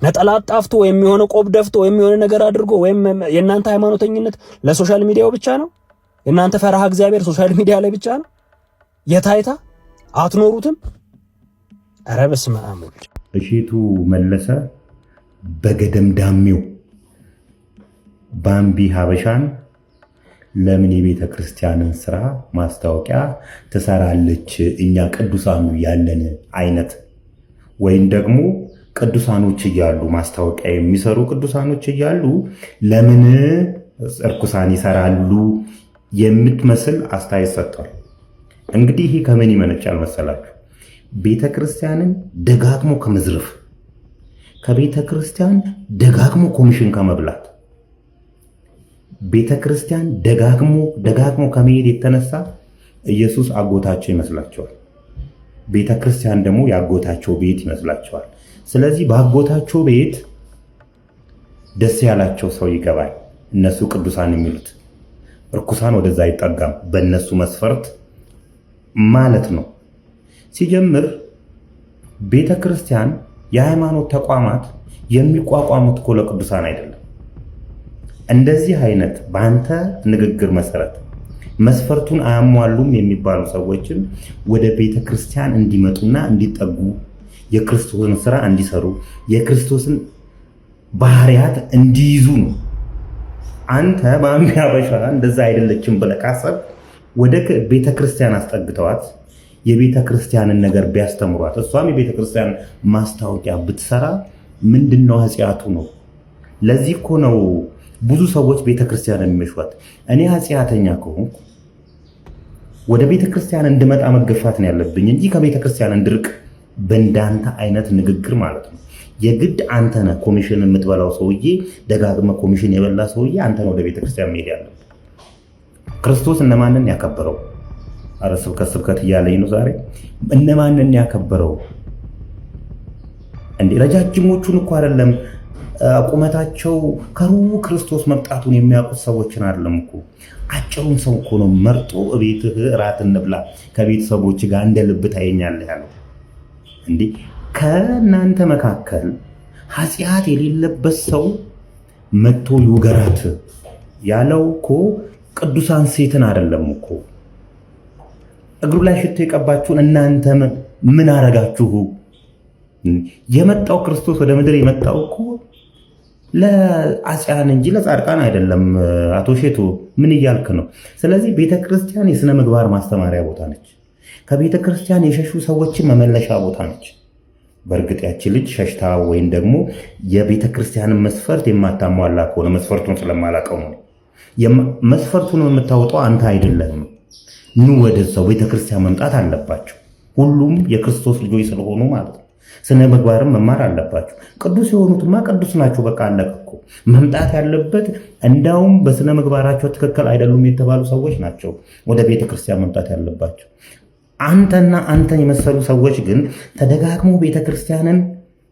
ነጠላ ጣፍቶ ወይም የሆነ ቆብ ደፍቶ ወይም የሆነ ነገር አድርጎ ወይም የእናንተ ሃይማኖተኝነት ለሶሻል ሚዲያው ብቻ ነው? የእናንተ ፈራሃ እግዚአብሔር ሶሻል ሚዲያ ላይ ብቻ ነው? የታይታ አትኖሩትም? ኧረ በስመ አብ። እሺቱ መለሰ በገደምዳሜው ባምቢ ሀበሻን ለምን የቤተ ክርስቲያንን ስራ ማስታወቂያ ትሰራለች? እኛ ቅዱሳኑ ያለን አይነት ወይም ደግሞ ቅዱሳኖች እያሉ ማስታወቂያ የሚሰሩ ቅዱሳኖች እያሉ ለምን እርኩሳን ይሰራሉ የምትመስል አስተያየት ሰጥቷል። እንግዲህ ይሄ ከምን ይመነጫል መሰላችሁ? ቤተ ክርስቲያንን ደጋግሞ ከመዝረፍ፣ ከቤተ ክርስቲያን ደጋግሞ ኮሚሽን ከመብላት፣ ቤተ ክርስቲያን ደጋግሞ ከመሄድ የተነሳ ኢየሱስ አጎታቸው ይመስላቸዋል። ቤተ ክርስቲያን ደግሞ የአጎታቸው ቤት ይመስላቸዋል። ስለዚህ በአጎታቸው ቤት ደስ ያላቸው ሰው ይገባል። እነሱ ቅዱሳን የሚሉት እርኩሳን ወደዛ አይጠጋም፣ በእነሱ መስፈርት ማለት ነው። ሲጀምር ቤተ ክርስቲያን የሃይማኖት ተቋማት የሚቋቋሙት እኮ ለቅዱሳን አይደለም። እንደዚህ አይነት በአንተ ንግግር መሰረት መስፈርቱን አያሟሉም የሚባሉ ሰዎችን ወደ ቤተ ክርስቲያን እንዲመጡና እንዲጠጉ የክርስቶስን ስራ እንዲሰሩ የክርስቶስን ባህሪያት እንዲይዙ ነው። አንተ ባምቢ ሀበሻ እንደዛ አይደለችም ብለህ ካሰብክ ወደ ቤተ ክርስቲያን አስጠግተዋት የቤተ ክርስቲያንን ነገር ቢያስተምሯት እሷም የቤተ ክርስቲያን ማስታወቂያ ብትሰራ ምንድነው ኃጢአቱ ነው? ለዚህ እኮ ነው ብዙ ሰዎች ቤተ ክርስቲያን የሚመሿት። እኔ ኃጢአተኛ ከሆንኩ ወደ ቤተ ክርስቲያን እንድመጣ መገፋት ነው ያለብኝ እንጂ ከቤተ ክርስቲያን እንድርቅ በእንዳንተ አይነት ንግግር ማለት ነው። የግድ አንተ ነህ ኮሚሽን የምትበላው ሰውዬ፣ ደጋግመህ ኮሚሽን የበላ ሰውዬ አንተ ነህ ወደ ቤተ ክርስቲያን መሄድ ያለብህ። ክርስቶስ እነማንን ያከበረው? አረ ስብከት እያለኝ ነው ዛሬ። እነማንን ያከበረው እንዴ? ረጃጅሞቹን እኮ አይደለም ቁመታቸው ከሩቅ ክርስቶስ መምጣቱን የሚያውቁት ሰዎችን አይደለም እኮ አጭሩን ሰው እኮ ነው መርጦ እቤትህ እራት እንብላ ከቤተሰቦች ጋር እንደ ልብ ታየኛለህ ያለው። እንዴ ከእናንተ መካከል ኃጢአት የሌለበት ሰው መጥቶ ይውገራት ያለው እኮ ቅዱሳን ሴትን አይደለም እኮ። እግሩ ላይ ሽቶ የቀባችሁን እናንተ ምን አረጋችሁ? የመጣው ክርስቶስ ወደ ምድር የመጣው እኮ ለአጽያን እንጂ ለጻድቃን አይደለም። አቶ ሼቱ ምን እያልክ ነው? ስለዚህ ቤተክርስቲያን የሥነ ምግባር ማስተማሪያ ቦታ ነች። ከቤተክርስቲያን የሸሹ ሰዎችን መመለሻ ቦታ ነች። በእርግጥ ያቺ ልጅ ሸሽታ ወይም ደግሞ የቤተክርስቲያንን መስፈርት የማታሟላ ከሆነ መስፈርቱን ስለማላቀው ነው። መስፈርቱን የምታወጣው አንተ አይደለህም። ኑ ወደዛው ቤተክርስቲያን መምጣት አለባቸው። ሁሉም የክርስቶስ ልጆች ስለሆኑ ማለት ነው። ስነ ምግባርም መማር አለባቸው። ቅዱስ የሆኑትማ ቅዱስ ናቸው። በቃ አለቀ እኮ። መምጣት ያለበት እንዳውም በስነ ምግባራቸው ትክክል አይደሉም የተባሉ ሰዎች ናቸው ወደ ቤተክርስቲያን መምጣት ያለባቸው። አንተና አንተን የመሰሉ ሰዎች ግን ተደጋግሞ ቤተክርስቲያንን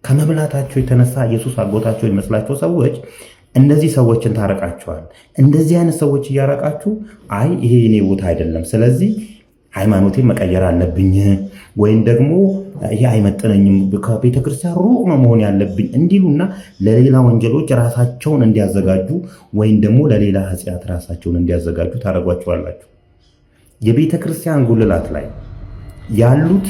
ከመብላታቸው የተነሳ ኢየሱስ አጎታቸው የሚመስላቸው ሰዎች እንደዚህ ሰዎችን ታረቃቸዋል። እንደዚህ አይነት ሰዎች እያረቃችሁ አይ ይሄ የኔ ቦታ አይደለም፣ ስለዚህ ሃይማኖቴን መቀየር አለብኝ ወይም ደግሞ ይሄ አይመጥነኝም፣ ከቤተክርስቲያን ሩቅ ነው መሆን ያለብኝ እንዲሉና ለሌላ ወንጀሎች ራሳቸውን እንዲያዘጋጁ ወይም ደግሞ ለሌላ ኃጢአት ራሳቸውን እንዲያዘጋጁ ታደርጓቸዋላችሁ። የቤተክርስቲያን ጉልላት ላይ ያሉት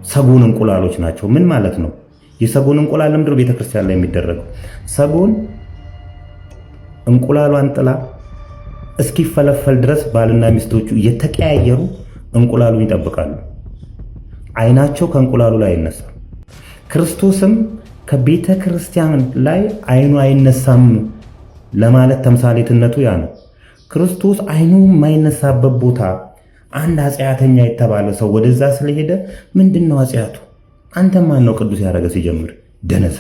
ሰጎን እንቁላሎች ናቸው። ምን ማለት ነው? የሰጎን እንቁላል ለምንድነው ቤተክርስቲያን ላይ የሚደረገው? ሰጎን እንቁላሏን ጥላ እስኪፈለፈል ድረስ ባልና ሚስቶቹ እየተቀያየሩ እንቁላሉን ይጠብቃሉ። አይናቸው ከእንቁላሉ ላይ አይነሳም። ክርስቶስም ከቤተ ክርስቲያን ላይ አይኑ አይነሳም ለማለት ተምሳሌትነቱ ያ ነው። ክርስቶስ አይኑ የማይነሳበት ቦታ አንድ ኃጢአተኛ የተባለ ሰው ወደዛ ስለሄደ ምንድነው ኃጢአቱ? አንተ ማን ነው ቅዱስ ያደረገ? ሲጀምር ደነዝ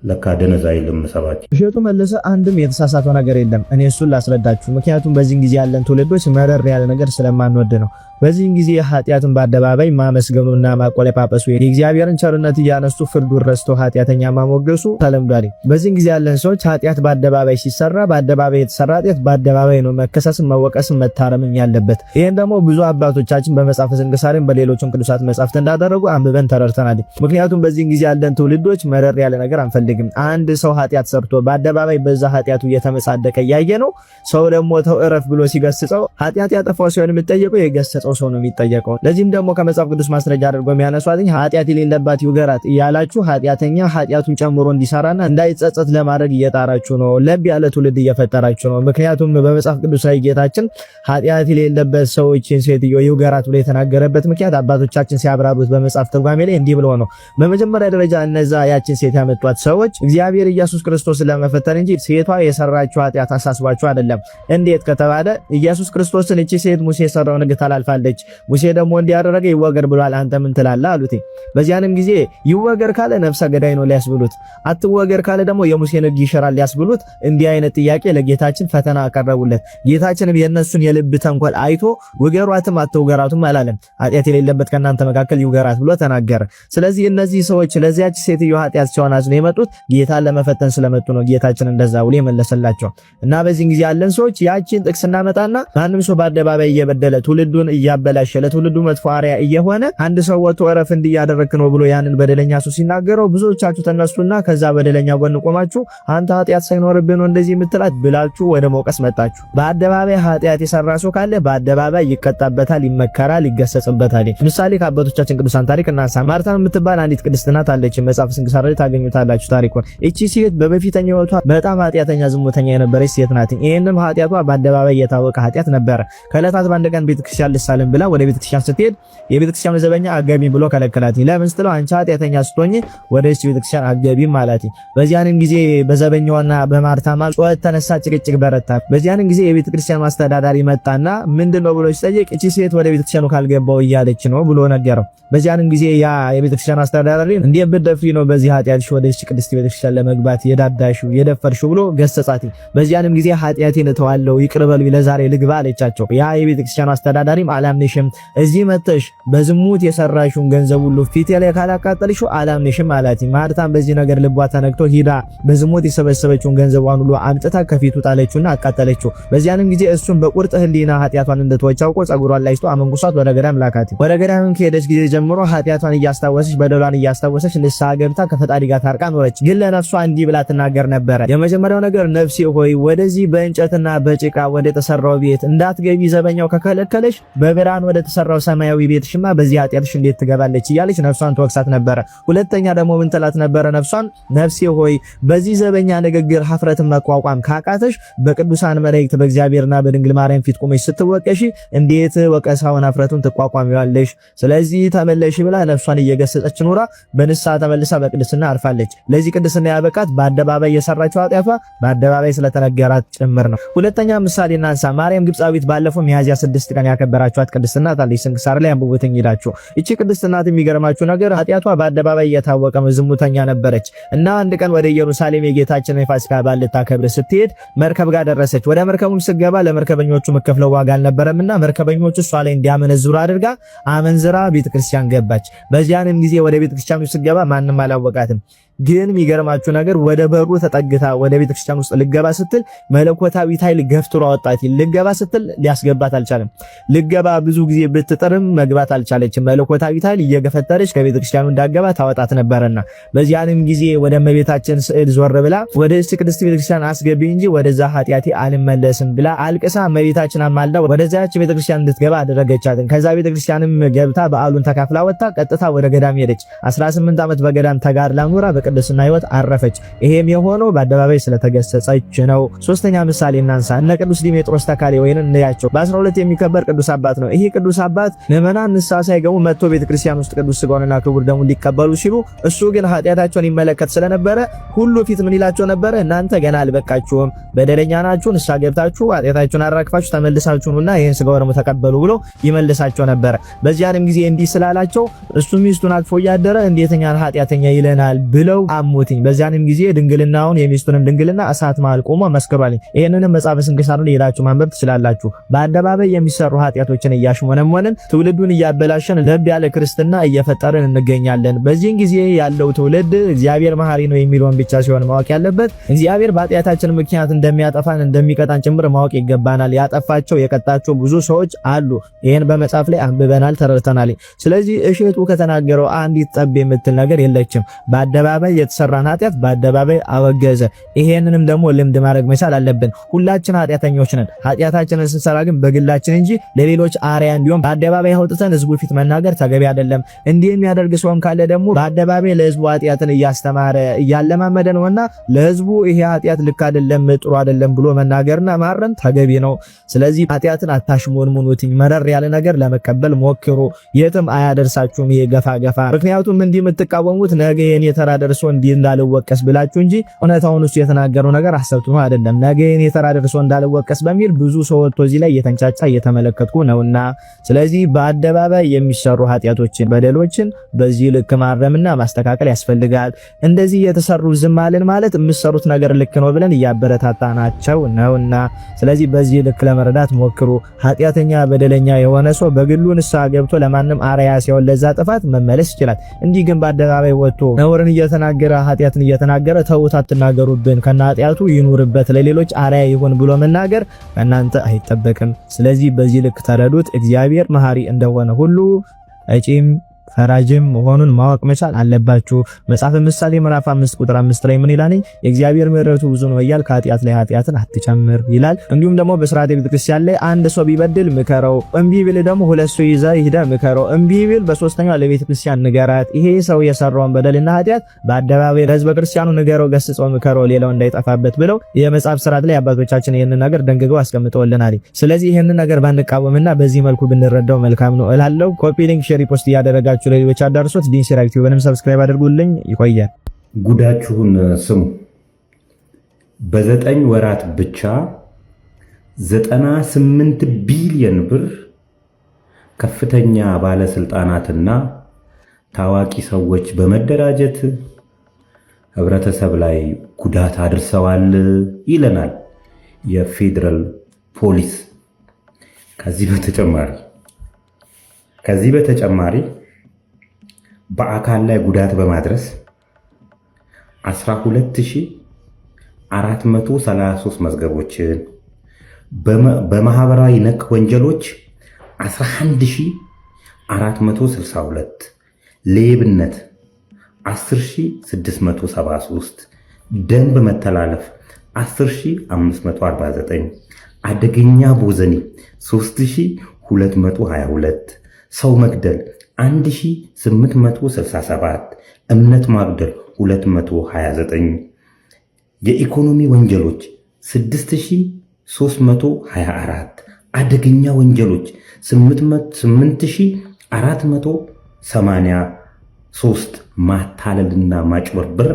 ለካ ደነዝ አይልም ሰባኪ እሸቱ መለሰ። አንድም የተሳሳተው ነገር የለም። እኔ እሱን ላስረዳችሁ። ምክንያቱም በዚህ ጊዜ ያለን ትውልዶች መረር ያለ ነገር ስለማንወድ ነው። በዚህ ጊዜ ኃጢአትን በአደባባይ ማመስገኑና ማቆለጳጰሱ የእግዚአብሔርን ቸርነት እያነሱ ፍርዱን ረስቶ ኃጢአተኛ ማሞገሱ ተለምዷል። በዚህ ጊዜ ያለን ሰዎች ኃጢአት በአደባባይ ሲሰራ በአደባባይ የተሰራ ኃጢአት በአደባባይ ነው መከሰስም መወቀስም መታረምም ያለበት። ይሄን ደግሞ ብዙ አባቶቻችን በመጽሐፈ ስንክሳርም በሌሎችም ቅዱሳት መጻሕፍት እንዳደረጉ አንብበን ተረድተናል። ምክንያቱም በዚህ ጊዜ ያለን ትውልዶች መረር ያለ ነገር አንፈልግም። አንድ ሰው ኃጢአት ሰርቶ በአደባባይ በዛ ኃጢአቱ እየተመጻደቀ ያየ ነው ሰው ደግሞ ተው እረፍ ብሎ ሲገስጸው ኃጢአት ያጠፋው ሲሆን የሚጠየቀው የገሰጸው ሰው ነው የሚጠየቀው። ለዚህም ደግሞ ከመጽሐፍ ቅዱስ ማስረጃ አድርጎ የሚያነሷትኝ ኃጢአት የሌለባት ይውገራት እያላችሁ ኃጢአተኛ ኃጢአቱን ጨምሮ እንዲሰራና እንዳይጸጸት ለማድረግ እየጣራችሁ ነው። ለብ ያለ ትውልድ እየፈጠራችሁ ነው። ምክንያቱም በመጽሐፍ ቅዱስ ላይ ጌታችን ኃጢአት የሌለበት ሰዎችን ሴትዮ ይውገራት ብሎ የተናገረበት ምክንያት አባቶቻችን ሲያብራሩት በመጽሐፍ ትርጓሜ ላይ እንዲህ ብሎ ነው። በመጀመሪያ ደረጃ እነዛ ያችን ሴት ያመጧት ሰዎች እግዚአብሔር ኢየሱስ ክርስቶስን ለመፈተን እንጂ ሴቷ የሰራችው ኃጢአት አሳስባችሁ አይደለም። እንዴት ከተባለ ኢየሱስ ክርስቶስን እቺ ሴት ሙሴ የሰራውን ሕግ ታላልፋለች፣ ሙሴ ደግሞ እንዲያደረገ ይወገር ብሏል፣ አንተ ምን ትላለህ አሉት። በዚያንም ጊዜ ይወገር ካለ ነፍሰ ገዳይ ነው ሊያስብሉት፣ አትወገር ካለ ደግሞ የሙሴን ሕግ ይሽራል ሊያስብሉት እንዲህ አይነት ጥያቄ ለጌታችን ፈተና አቀረቡለት። ጌታችንም የነሱን የልብ ተንኮል አይቶ ውገሯትም አትውገራቱም አላለም። ኃጢአት የሌለበት ከእናንተ መካከል ይውገራት ብሎ ተናገረ። ስለዚህ እነዚህ ሰዎች ለዚያች ሴትዮ ኃጢአት ሲሆን አዝነው የመጡት ጌታን ለመፈተን ስለመጡ ነው። ጌታችን እንደዛ ብሎ የመለሰላቸው እና በዚህ ጊዜ ያለን ሰዎች ያቺን ጥቅስ እናመጣና ማንም ሰው በአደባባይ እየበደለ ትውልዱን እያበላሸ ለትውልዱ መጥፎ አርአያ እየሆነ አንድ ሰው ወጥቶ እረፍ እንዲያደረክ ነው ብሎ ያንን በደለኛ ሰው ሲናገረው ብዙዎቻችሁ ተነሱና ከዛ በደለኛ ጎን ቆማችሁ አንተ ኃጢአት ሳይኖርብህ ነው እንደዚህ የምትላት ብላችሁ ወደ መውቀስ መጣችሁ። በአደባባይ ኃጢአት የሰራ ሰው ካለ በአደባባይ ይቀጣበታል፣ ይመከራል፣ ይገሰጽበታል። ምሳሌ ከአባቶቻችን ቅዱሳን ታሪክ እናንሳ። ማርታ የምትባል አንዲት ቅድስት እናት አለች። መጽሐፍ ስንክሳር ላይ ታገኙታላችሁ ታሪኩን። እቺ ሴት በበፊተኛው ሕይወቷ በጣም ኃጢአተኛ ዝሙተኛ የነበረች ሴት ናት። ይሄንም ኃጢአቷ በአደባባይ የታወቀ ኃጢአት ነበረ። ከዕለታት በአንድ ቀን ቤተክርስቲያን ልሳለም ብላ ወደ ቤተክርስቲያን ስትሄድ የቤተክርስቲያን ዘበኛ አገቢ ብሎ ከለከላት። ለምን ስትለው አንቺ ኃጢአተኛ ስትሆኚ ወደ እዚህ ቤተክርስቲያን አገቢም ማለት። በዚያንም ጊዜ በዘበኛውና በማርታ ማል ጩኸት ተነሳ፣ ጭቅጭቅ በረታ። በዚያንም ጊዜ የቤተክርስቲያን ማስተዳዳሪ መጣና ምንድነው ብሎ ሲጠይቅ እቺ ሴት ወደ ቤተክርስቲያኑ ካልገባው እያለች ነው ብሎ ነገረው። በዚያንም ጊዜ ያ የቤተክርስቲያን አስተዳዳሪ እንዴ ብትደፍሪ ነው በዚህ ኃጢአትሽ ወደ እዚህ ቅድስት ቤተክርስቲያን ለመግባት የዳዳሽው የደፈርሽው ብሎ ገሰጻት። በዚያንም ጊዜ ኃጢአቴን እተዋለሁ ይቅር በሉኝ ለዛሬ ልግባ አለቻቸው። ያ የቤተክርስቲያኑ አስተዳዳሪም አላምንሽም፣ እዚህ መተሽ በዝሙት የሰራሽውን ገንዘብ ሁሉ ፊቴ ላይ ካላቃጠልሽው አላምንሽም አላት። ማርታም በዚህ ነገር ልቧ ተነክቶ ሂዳ በዝሙት የሰበሰበችውን ገንዘቧን ሁሉ አምጥታ ከፊቱ ጣለችውና አቃጠለችው። በዚያንም ጊዜ እሱም በቁርጥ ህሊና ኃጢአቷን እንደተወች አውቆ ጸጉሯን ላጭቶ አመንኩሷት ወደ ገዳም ላካት። ወደ ገዳም ከሄደች ጊዜ ጀምሮ ኃጢአቷን እያስታወሰች በደሏን እያስታወሰች ንስሐ ገብታ ከፈጣሪ ጋር ታርቃ ኖረች። ግን ለነፍሷ እንዲህ ብላ ትናገር ነበረ። የመጀመሪያው ነገር ነፍሴ ሆይ ወደዚህ በእንጨትና በጭቃ ወደ ተሰራው ቤት እንዳትገቢ ዘበኛው ከከለከለሽ በብርሃን ወደ ተሰራው ሰማያዊ ቤትሽማ በዚህ ኃጢአትሽ እንዴት ትገባለች እያለች ነፍሷን ተወቅሳት ነበረ። ሁለተኛ ደግሞ ምን ትላት ነበረ ነፍሷን? ነፍሴ ሆይ በዚህ ዘበኛ ንግግር ሀፍረትን መቋቋም ካቃተሽ በቅዱሳን መላእክት በእግዚአብሔርና በድንግል ማርያም ፊት ቆመሽ ስትወቀሺ እንዴት ወቀሳውን ሀፍረቱን ትቋቋሚዋለሽ? ስለዚህ ተመለሽ ብላ ነፍሷን እየገሰጸች ኖራ በንስሐ ተመልሳ በቅድስና አርፋለች። ለዚህ ቅድስና ያበቃት በአደባባይ የሰራችው ኃጢአቷ በአደባባይ ስለተነገራት ጭምር ነው። ሁለተኛ ምሳሌ እናንሳ። ማርያም ግብጻዊት ባለፈው ሚያዝያ 6 ቀን ያከበራችኋት ቅድስት እናት አለች። ስንክሳር ላይ አንብቡትኝ ሄዳችሁ። እቺ ቅድስት እናት የሚገርማችሁ ነገር ኃጢአቷ በአደባባይ የታወቀ ዝሙተኛ ነበረች እና አንድ ቀን ወደ ኢየሩሳሌም የጌታችን የፋሲካ በዓል ልታከብር ስትሄድ መርከብ ጋር ደረሰች። ወደ መርከቡም ስትገባ ለመርከበኞቹ መከፍለው ዋጋ አልነበረምና መርከበኞቹ እሷ ላይ እንዲያመነዝሩ አድርጋ አመንዝራ ቤተክርስቲያን ገባች። በዚያንም ጊዜ ወደ ቤተክርስቲያኑ ስትገባ ማንም አላወቃትም። ግን የሚገርማችሁ ነገር ወደ በሩ ተጠግታ ወደ ቤተክርስቲያን ውስጥ ልገባ ስትል መለኮታዊ ኃይል ገፍትሮ አወጣት። ልገባ ስትል ሊያስገባት አልቻለም። ልገባ ብዙ ጊዜ ብትጥርም መግባት አልቻለችም። መለኮታዊ ኃይል እየገፈተረች ከቤተክርስቲያኑ እንዳገባ ታወጣት ነበርና በዚያንም ጊዜ ወደ እመቤታችን ስዕል ዞር ብላ ወደ ቅድስት ቤተክርስቲያን አስገቢ እንጂ ወደዛ ኃጢአቴ አልመለስም ብላ አልቅሳ እመቤታችን አማልዳ ወደዛች ቤተክርስቲያን እንድትገባ አደረገቻት። ከዛ ቤተክርስቲያንም ገብታ በዓሉን ተካፍላ ወጣ ቀጥታ ወደ ገዳም ሄደች። 18 ዓመት በገዳም ተጋድላ ኑራ በቅድስና ሕይወት አረፈች። ይሄም የሆነው በአደባባይ ስለተገሰጸች ነው። ሶስተኛ ምሳሌ እናንሳ። እነ ቅዱስ ዲሜጥሮስ ተካሌ ወይን እንያቸው። በ12 የሚከበር ቅዱስ አባት ነው። ይሄ ቅዱስ አባት ምዕመናን ንስሐ ሳይገቡ መጥቶ ቤተክርስቲያን ውስጥ ቅዱስ ሥጋውንና ክቡር ደሙን ሊቀበሉ ሲሉ እሱ ግን ኃጢአታቸውን ይመለከት ስለነበረ ሁሉ ፊት ምን ይላቸው ነበረ? እናንተ ገና አልበቃችሁም፣ በደለኛ ናችሁ፣ ንስሐ ገብታችሁ ኃጢአታችሁን አራግፋችሁ ተመልሳችሁ ነውና ይሄን ሥጋው ደግሞ ተቀበሉ ብሎ ይመልሳቸው ነበር። በዚያንም ጊዜ እንዲህ ስላላቸው እሱ ሚስቱን አቅፎ እያደረ እንዴተኛን ኃጢአተኛ ይለናል ብለው አሙትኝ። በዚያንም ጊዜ ድንግልናውን የሚስቱንም ድንግልና እሳት መሃል ቆሞ መስክሯል። ይሄንንም መጽሐፈ ስንክሳር ላይ ሄዳችሁ ማንበብ ትችላላችሁ። በአደባባይ የሚሰሩ ኃጢአቶችን እያሽሞነሞንን ትውልዱን እያበላሸን ለብ ያለ ክርስትና እየፈጠርን እንገኛለን። በዚህን ጊዜ ያለው ትውልድ እግዚአብሔር መሐሪ ነው የሚለውን ብቻ ሲሆን ማወቅ ያለበት እግዚአብሔር በኃጢአታችን ምክንያት እንደሚያጠፋን እንደሚቀጣን ጭምር ማወቅ ይገባናል። ያጠፋቸው የቀጣቸው ብዙ ሰዎች አሉ። ይሄን በመጽሐፍ ላይ አንብበናል፣ ተረድተናል። ስለዚህ እሸቱ ከተናገረው አንዲት ጠብ የምትል ነገር የለችም። በአደባባይ የተሰራን ኃጢአት በአደባባይ አወገዘ። ይሄንንም ደግሞ ልምድ ማድረግ መቻል አለብን። ሁላችን ኃጢአተኞች ነን። ኃጢአታችንን ስንሰራ ግን በግላችን እንጂ ለሌሎች አርያ እንዲሆን በአደባባይ አውጥተን ህዝቡ ፊት መናገር ተገቢ አይደለም። እንዲህ የሚያደርግ ሰውም ካለ ደግሞ በአደባባይ ለህዝቡ ኃጢአትን እያስተማረ እያለማመደ ነውና ለህዝቡ ይሄ ኃጢአት ልክ አይደለም ጥሩ አይደለም ብሎ መናገርና ማረም ተገቢ ነው። ስለዚህ ኃጢአትን አታሽሞንሙኑትኝ። መረር ያለ ነገር ለመቀበል ሞክሩ። የትም አያደርሳችሁም ይሄ ገፋ ገፋ። ምክንያቱም እንዲህ የምትቃወሙት ነገ የኔ ተራ ደርሶ እንዲህ እንዳልወቀስ ብላችሁ እንጂ እውነታውን እሱ የተናገረው ነገር አሰብቱ አይደለም። ነገ የኔ ተራ ደርሶ እንዳልወቀስ በሚል ብዙ ሰው ወጥቶ እዚህ ላይ እየተንጫጫ እየተመለከትኩ ነውና ስለዚህ በአደባባይ የሚሰሩ ኃጢአቶችን በደሎችን በዚህ ልክ ማረምና ማስተካከል ያስፈልጋል። እንደዚህ የተሰሩ ዝም አለን ማለት የምትሰሩት ነገር ልክ ነው ብለን እያበረታታናቸው ነውና ስለዚህ በዚህ ልክ ለመረዳት ሞክሩ። ኃጢአተኛ በደለኛ የሆነ ሰው በግሉ ንስሐ ገብቶ ለማንም አርአያ ሲሆን ለዛ ጥፋት መመለስ ይችላል። እንዲህ ግን በአደባባይ ወጥቶ ነውርን እየተናገረ ኃጢአትን እየተናገረ ተውት አትናገሩብን ከና ኃጢአቱ ይኑርበት ለሌሎች አርአያ ይሁን ብሎ መናገር ከእናንተ አይጠበቅም። ስለዚህ በዚህ ልክ ተረዱት። እግዚአብሔር መሐሪ እንደሆነ ሁሉ እጪም ፈራጅም መሆኑን ማወቅ መቻል አለባችሁ። መጽሐፈ ምሳሌ ምዕራፍ 5 ቁጥር 5 ላይ ምን ይላል? የእግዚአብሔር ምሕረቱ ብዙ ነው እያል ከኃጢአት ላይ ኃጢአትን አትጨምር ይላል። እንዲሁም ደግሞ በሥርዓተ ቤተክርስቲያን ላይ አንድ ሰው ቢበድል ምከረው፣ እምቢ ቢል ደግሞ ሁለት ሰው ይዘህ ሂደህ ምከረው፣ እምቢ ቢል በሶስተኛው ለቤተክርስቲያን ንገራት። ይሄ ሰው የሰራውን በደልና ኃጢአት በአደባባይ ለሕዝበ ክርስቲያኑ ንገረው፣ ገስጸው፣ ምከረው ሌላው እንዳይጠፋበት ብለው የመጽሐፍ ሥርዓት ላይ አባቶቻችን ይህንን ነገር ደንግገው አስቀምጠውልናል። ስለዚህ ይህንን ነገር ባንቃወምና በዚህ መልኩ ብንረዳው መልካም ነው እላለሁ። ኮፒ ሊንክ፣ ሼር፣ ፖስት እያደረጋችሁ ለሌሎች አዳርሶት። ዲን ሲራክ ቲዩብንም ሰብስክራይብ አድርጉልኝ። ይቆያል። ጉዳችሁን ስሙ። በ9 ወራት ብቻ 98 ቢሊዮን ብር ከፍተኛ ባለስልጣናትና ታዋቂ ሰዎች በመደራጀት ህብረተሰብ ላይ ጉዳት አድርሰዋል ይለናል የፌዴራል ፖሊስ። ከዚህ በተጨማሪ በአካል ላይ ጉዳት በማድረስ 12433 መዝገቦችን፣ በማህበራዊ ነክ ወንጀሎች 11462፣ ሌብነት 10673፣ ደንብ መተላለፍ 10549፣ አደገኛ ቦዘኔ 3222፣ ሰው መግደል 1867፣ እምነት ማጉደል 229፣ የኢኮኖሚ ወንጀሎች 6324፣ አደገኛ ወንጀሎች 8483፣ ማታለልና ማጭበርበር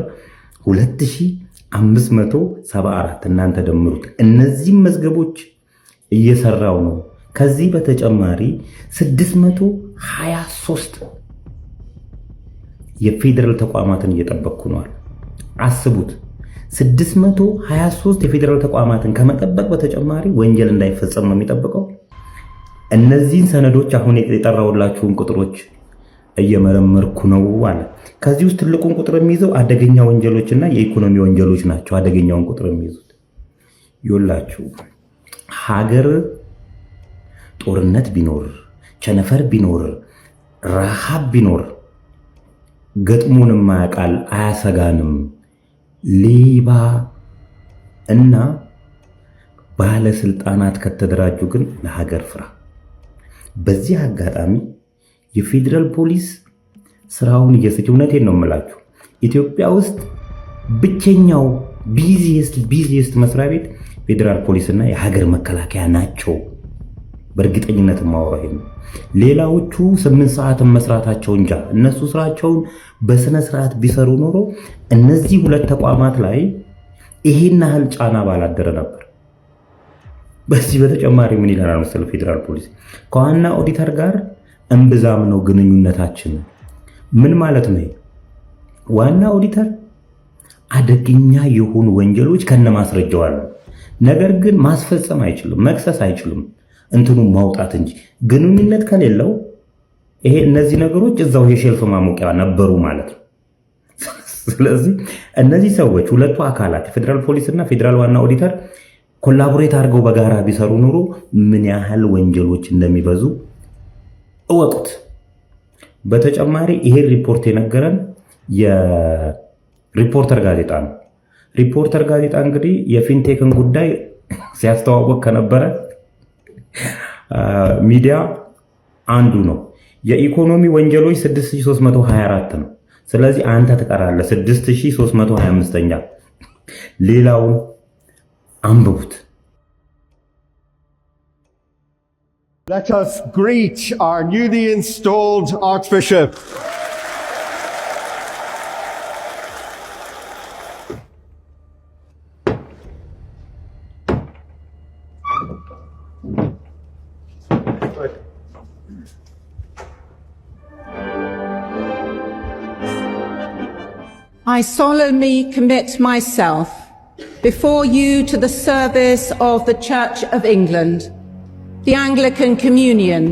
2574። እናንተ ደምሩት። እነዚህም መዝገቦች እየሰራው ነው። ከዚህ በተጨማሪ 623 የፌዴራል ተቋማትን እየጠበቅኩ ነው። አስቡት፣ 623 የፌዴራል ተቋማትን ከመጠበቅ በተጨማሪ ወንጀል እንዳይፈጸም ነው የሚጠብቀው። እነዚህን ሰነዶች አሁን የጠራሁላችሁን ቁጥሮች እየመረመርኩ ነው አለ። ከዚህ ውስጥ ትልቁን ቁጥር የሚይዘው አደገኛ ወንጀሎችና የኢኮኖሚ ወንጀሎች ናቸው። አደገኛውን ቁጥር የሚይዙት ይኸውላችሁ፣ ሀገር ጦርነት ቢኖር፣ ቸነፈር ቢኖር፣ ረሃብ ቢኖር ገጥሞንም ማያውቃል፣ አያሰጋንም። ሌባ እና ባለስልጣናት ከተደራጁ ግን ለሀገር ፍራ። በዚህ አጋጣሚ የፌዴራል ፖሊስ ስራውን እውነቴን ነው የምላችሁ፣ ኢትዮጵያ ውስጥ ብቸኛው ቢዚየስት መስሪያ ቤት ፌዴራል ፖሊስና የሀገር መከላከያ ናቸው። በእርግጠኝነት ማወራው ነው። ሌላዎቹ 8 ሰዓት መስራታቸው እንጃ። እነሱ ስራቸውን በስነ ስርዓት ቢሰሩ ኖሮ እነዚህ ሁለት ተቋማት ላይ ይሄን ያህል ጫና ባላደረ ነበር። በዚህ በተጨማሪ ምን ይላል መሰለ ፌዴራል ፖሊስ ከዋና ኦዲተር ጋር እምብዛም ነው ግንኙነታችን። ምን ማለት ነው? ዋና ኦዲተር አደገኛ የሆኑ ወንጀሎች ከነማስረጃው አሉ። ነገር ግን ማስፈጸም አይችልም፣ መክሰስ አይችልም፣ እንትኑ ማውጣት እንጂ ግንኙነት ከሌለው ይሄ እነዚህ ነገሮች እዛው የሼልፍ ማሞቂያ ነበሩ ማለት ነው። ስለዚህ እነዚህ ሰዎች ሁለቱ አካላት ፌዴራል ፖሊስ እና ፌዴራል ዋና ኦዲተር ኮላቦሬት አድርገው በጋራ ቢሰሩ ኑሮ ምን ያህል ወንጀሎች እንደሚበዙ እወቁት። በተጨማሪ ይሄ ሪፖርት የነገረን የሪፖርተር ጋዜጣ ነው። ሪፖርተር ጋዜጣ እንግዲህ የፊንቴክን ጉዳይ ሲያስተዋወቅ ከነበረ ሚዲያ አንዱ ነው። የኢኮኖሚ ወንጀሎች 6324 ነው። ስለዚህ አንተ ትቀራለህ 6325ኛ። ሌላውን አንብቡት። Let us greet our newly installed Archbishop. I solemnly commit myself before you to the service of the Church of England, the Anglican Communion,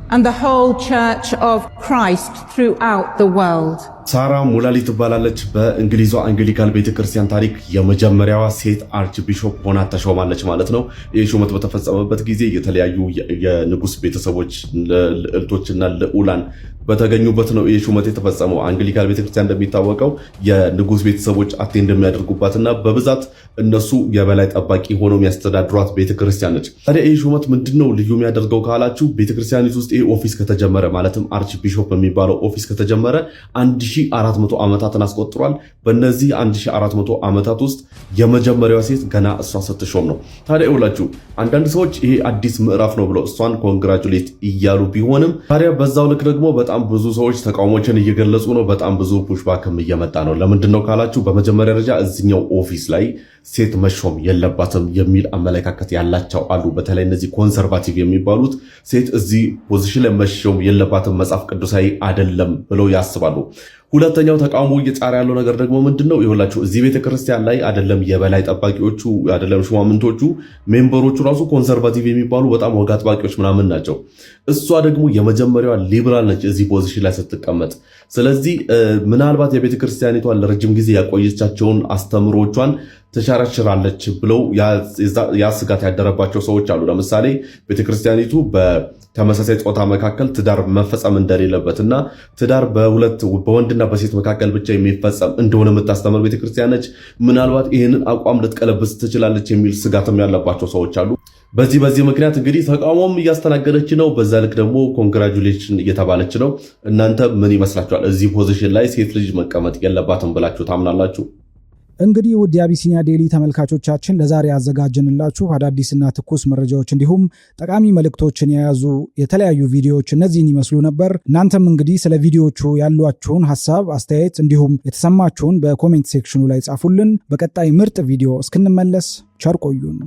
and the whole Church of Christ throughout the world. ሳራ ሙላሊ ትባላለች። በእንግሊዟ አንግሊካን ቤተክርስቲያን ታሪክ የመጀመሪያዋ ሴት አርች ቢሾፕ ሆና ተሾማለች ማለት ነው። ይህ ሹመት በተፈጸመበት ጊዜ የተለያዩ የንጉስ ቤተሰቦች ልዕልቶችና ልዑላን በተገኙበት ነው ይህ ሹመት የተፈጸመው። አንግሊካን ቤተክርስቲያን እንደሚታወቀው የንጉስ ቤተሰቦች አቴንድ የሚያደርጉባትና በብዛት እነሱ የበላይ ጠባቂ ሆነው የሚያስተዳድሯት ቤተክርስቲያን ነች። ታዲያ ይህ ሹመት ምንድነው ልዩ የሚያደርገው ካላችሁ ቤተክርስቲያኒቱ ውስጥ ይህ ኦፊስ ከተጀመረ ማለትም አርች ቢሾፕ የሚባለው ኦፊስ ከተጀመረ 1400 ዓመታትን አስቆጥሯል። በእነዚህ 1400 ዓመታት ውስጥ የመጀመሪያዋ ሴት ገና እሷ ስትሾም ነው። ታዲያ ይውላችሁ አንዳንድ ሰዎች ይሄ አዲስ ምዕራፍ ነው ብለው እሷን ኮንግራቹሌት እያሉ ቢሆንም ታዲያ በዛው ልክ ደግሞ በጣም ብዙ ሰዎች ተቃውሞችን እየገለጹ ነው። በጣም ብዙ ፑሽባክም እየመጣ ነው። ለምንድነው ካላችሁ በመጀመሪያ ደረጃ እዚህኛው ኦፊስ ላይ ሴት መሾም የለባትም የሚል አመለካከት ያላቸው አሉ። በተለይ እነዚህ ኮንሰርቫቲቭ የሚባሉት ሴት እዚህ ፖዚሽን ላይ መሾም የለባትም መጽሐፍ ቅዱሳዊ አይደለም ብለው ያስባሉ። ሁለተኛው ተቃውሞ እየጫረ ያለው ነገር ደግሞ ምንድነው? ይኸውላችሁ እዚህ ቤተክርስቲያን ላይ አይደለም የበላይ ጠባቂዎቹ አይደለም ሹማምንቶቹ ሜምበሮቹ ራሱ ኮንሰርቫቲቭ የሚባሉ በጣም ወግ አጥባቂዎች ምናምን ናቸው። እሷ ደግሞ የመጀመሪያዋ ሊበራል ነች እዚህ ፖዚሽን ላይ ስትቀመጥ። ስለዚህ ምናልባት የቤተክርስቲያኒቷን ለረጅም ጊዜ ያቆየቻቸውን አስተምሮቿን ተሻራሽራለች ብለው ያ ስጋት ያደረባቸው ሰዎች አሉ። ለምሳሌ ቤተክርስቲያኒቱ በተመሳሳይ ጾታ መካከል ትዳር መፈጸም እንደሌለበትና ትዳር በወንድና በሴት መካከል ብቻ የሚፈጸም እንደሆነ የምታስተምር ቤተክርስቲያን ነች። ምናልባት ይህንን አቋም ልትቀለብስ ትችላለች የሚል ስጋትም ያለባቸው ሰዎች አሉ። በዚህ ምክንያት እንግዲህ ተቃውሞም እያስተናገደች ነው። በዛ ልክ ደግሞ ኮንግራጁሌሽን እየተባለች ነው። እናንተ ምን ይመስላችኋል? እዚህ ፖዚሽን ላይ ሴት ልጅ መቀመጥ የለባትም ብላችሁ ታምናላችሁ? እንግዲህ ውድ የአቢሲኒያ ዴይሊ ተመልካቾቻችን ለዛሬ ያዘጋጀንላችሁ አዳዲስና ትኩስ መረጃዎች እንዲሁም ጠቃሚ መልእክቶችን የያዙ የተለያዩ ቪዲዮዎች እነዚህን ይመስሉ ነበር። እናንተም እንግዲህ ስለ ቪዲዮዎቹ ያሏችሁን ሐሳብ፣ አስተያየት እንዲሁም የተሰማችሁን በኮሜንት ሴክሽኑ ላይ ጻፉልን። በቀጣይ ምርጥ ቪዲዮ እስክንመለስ ቸር ቆዩን።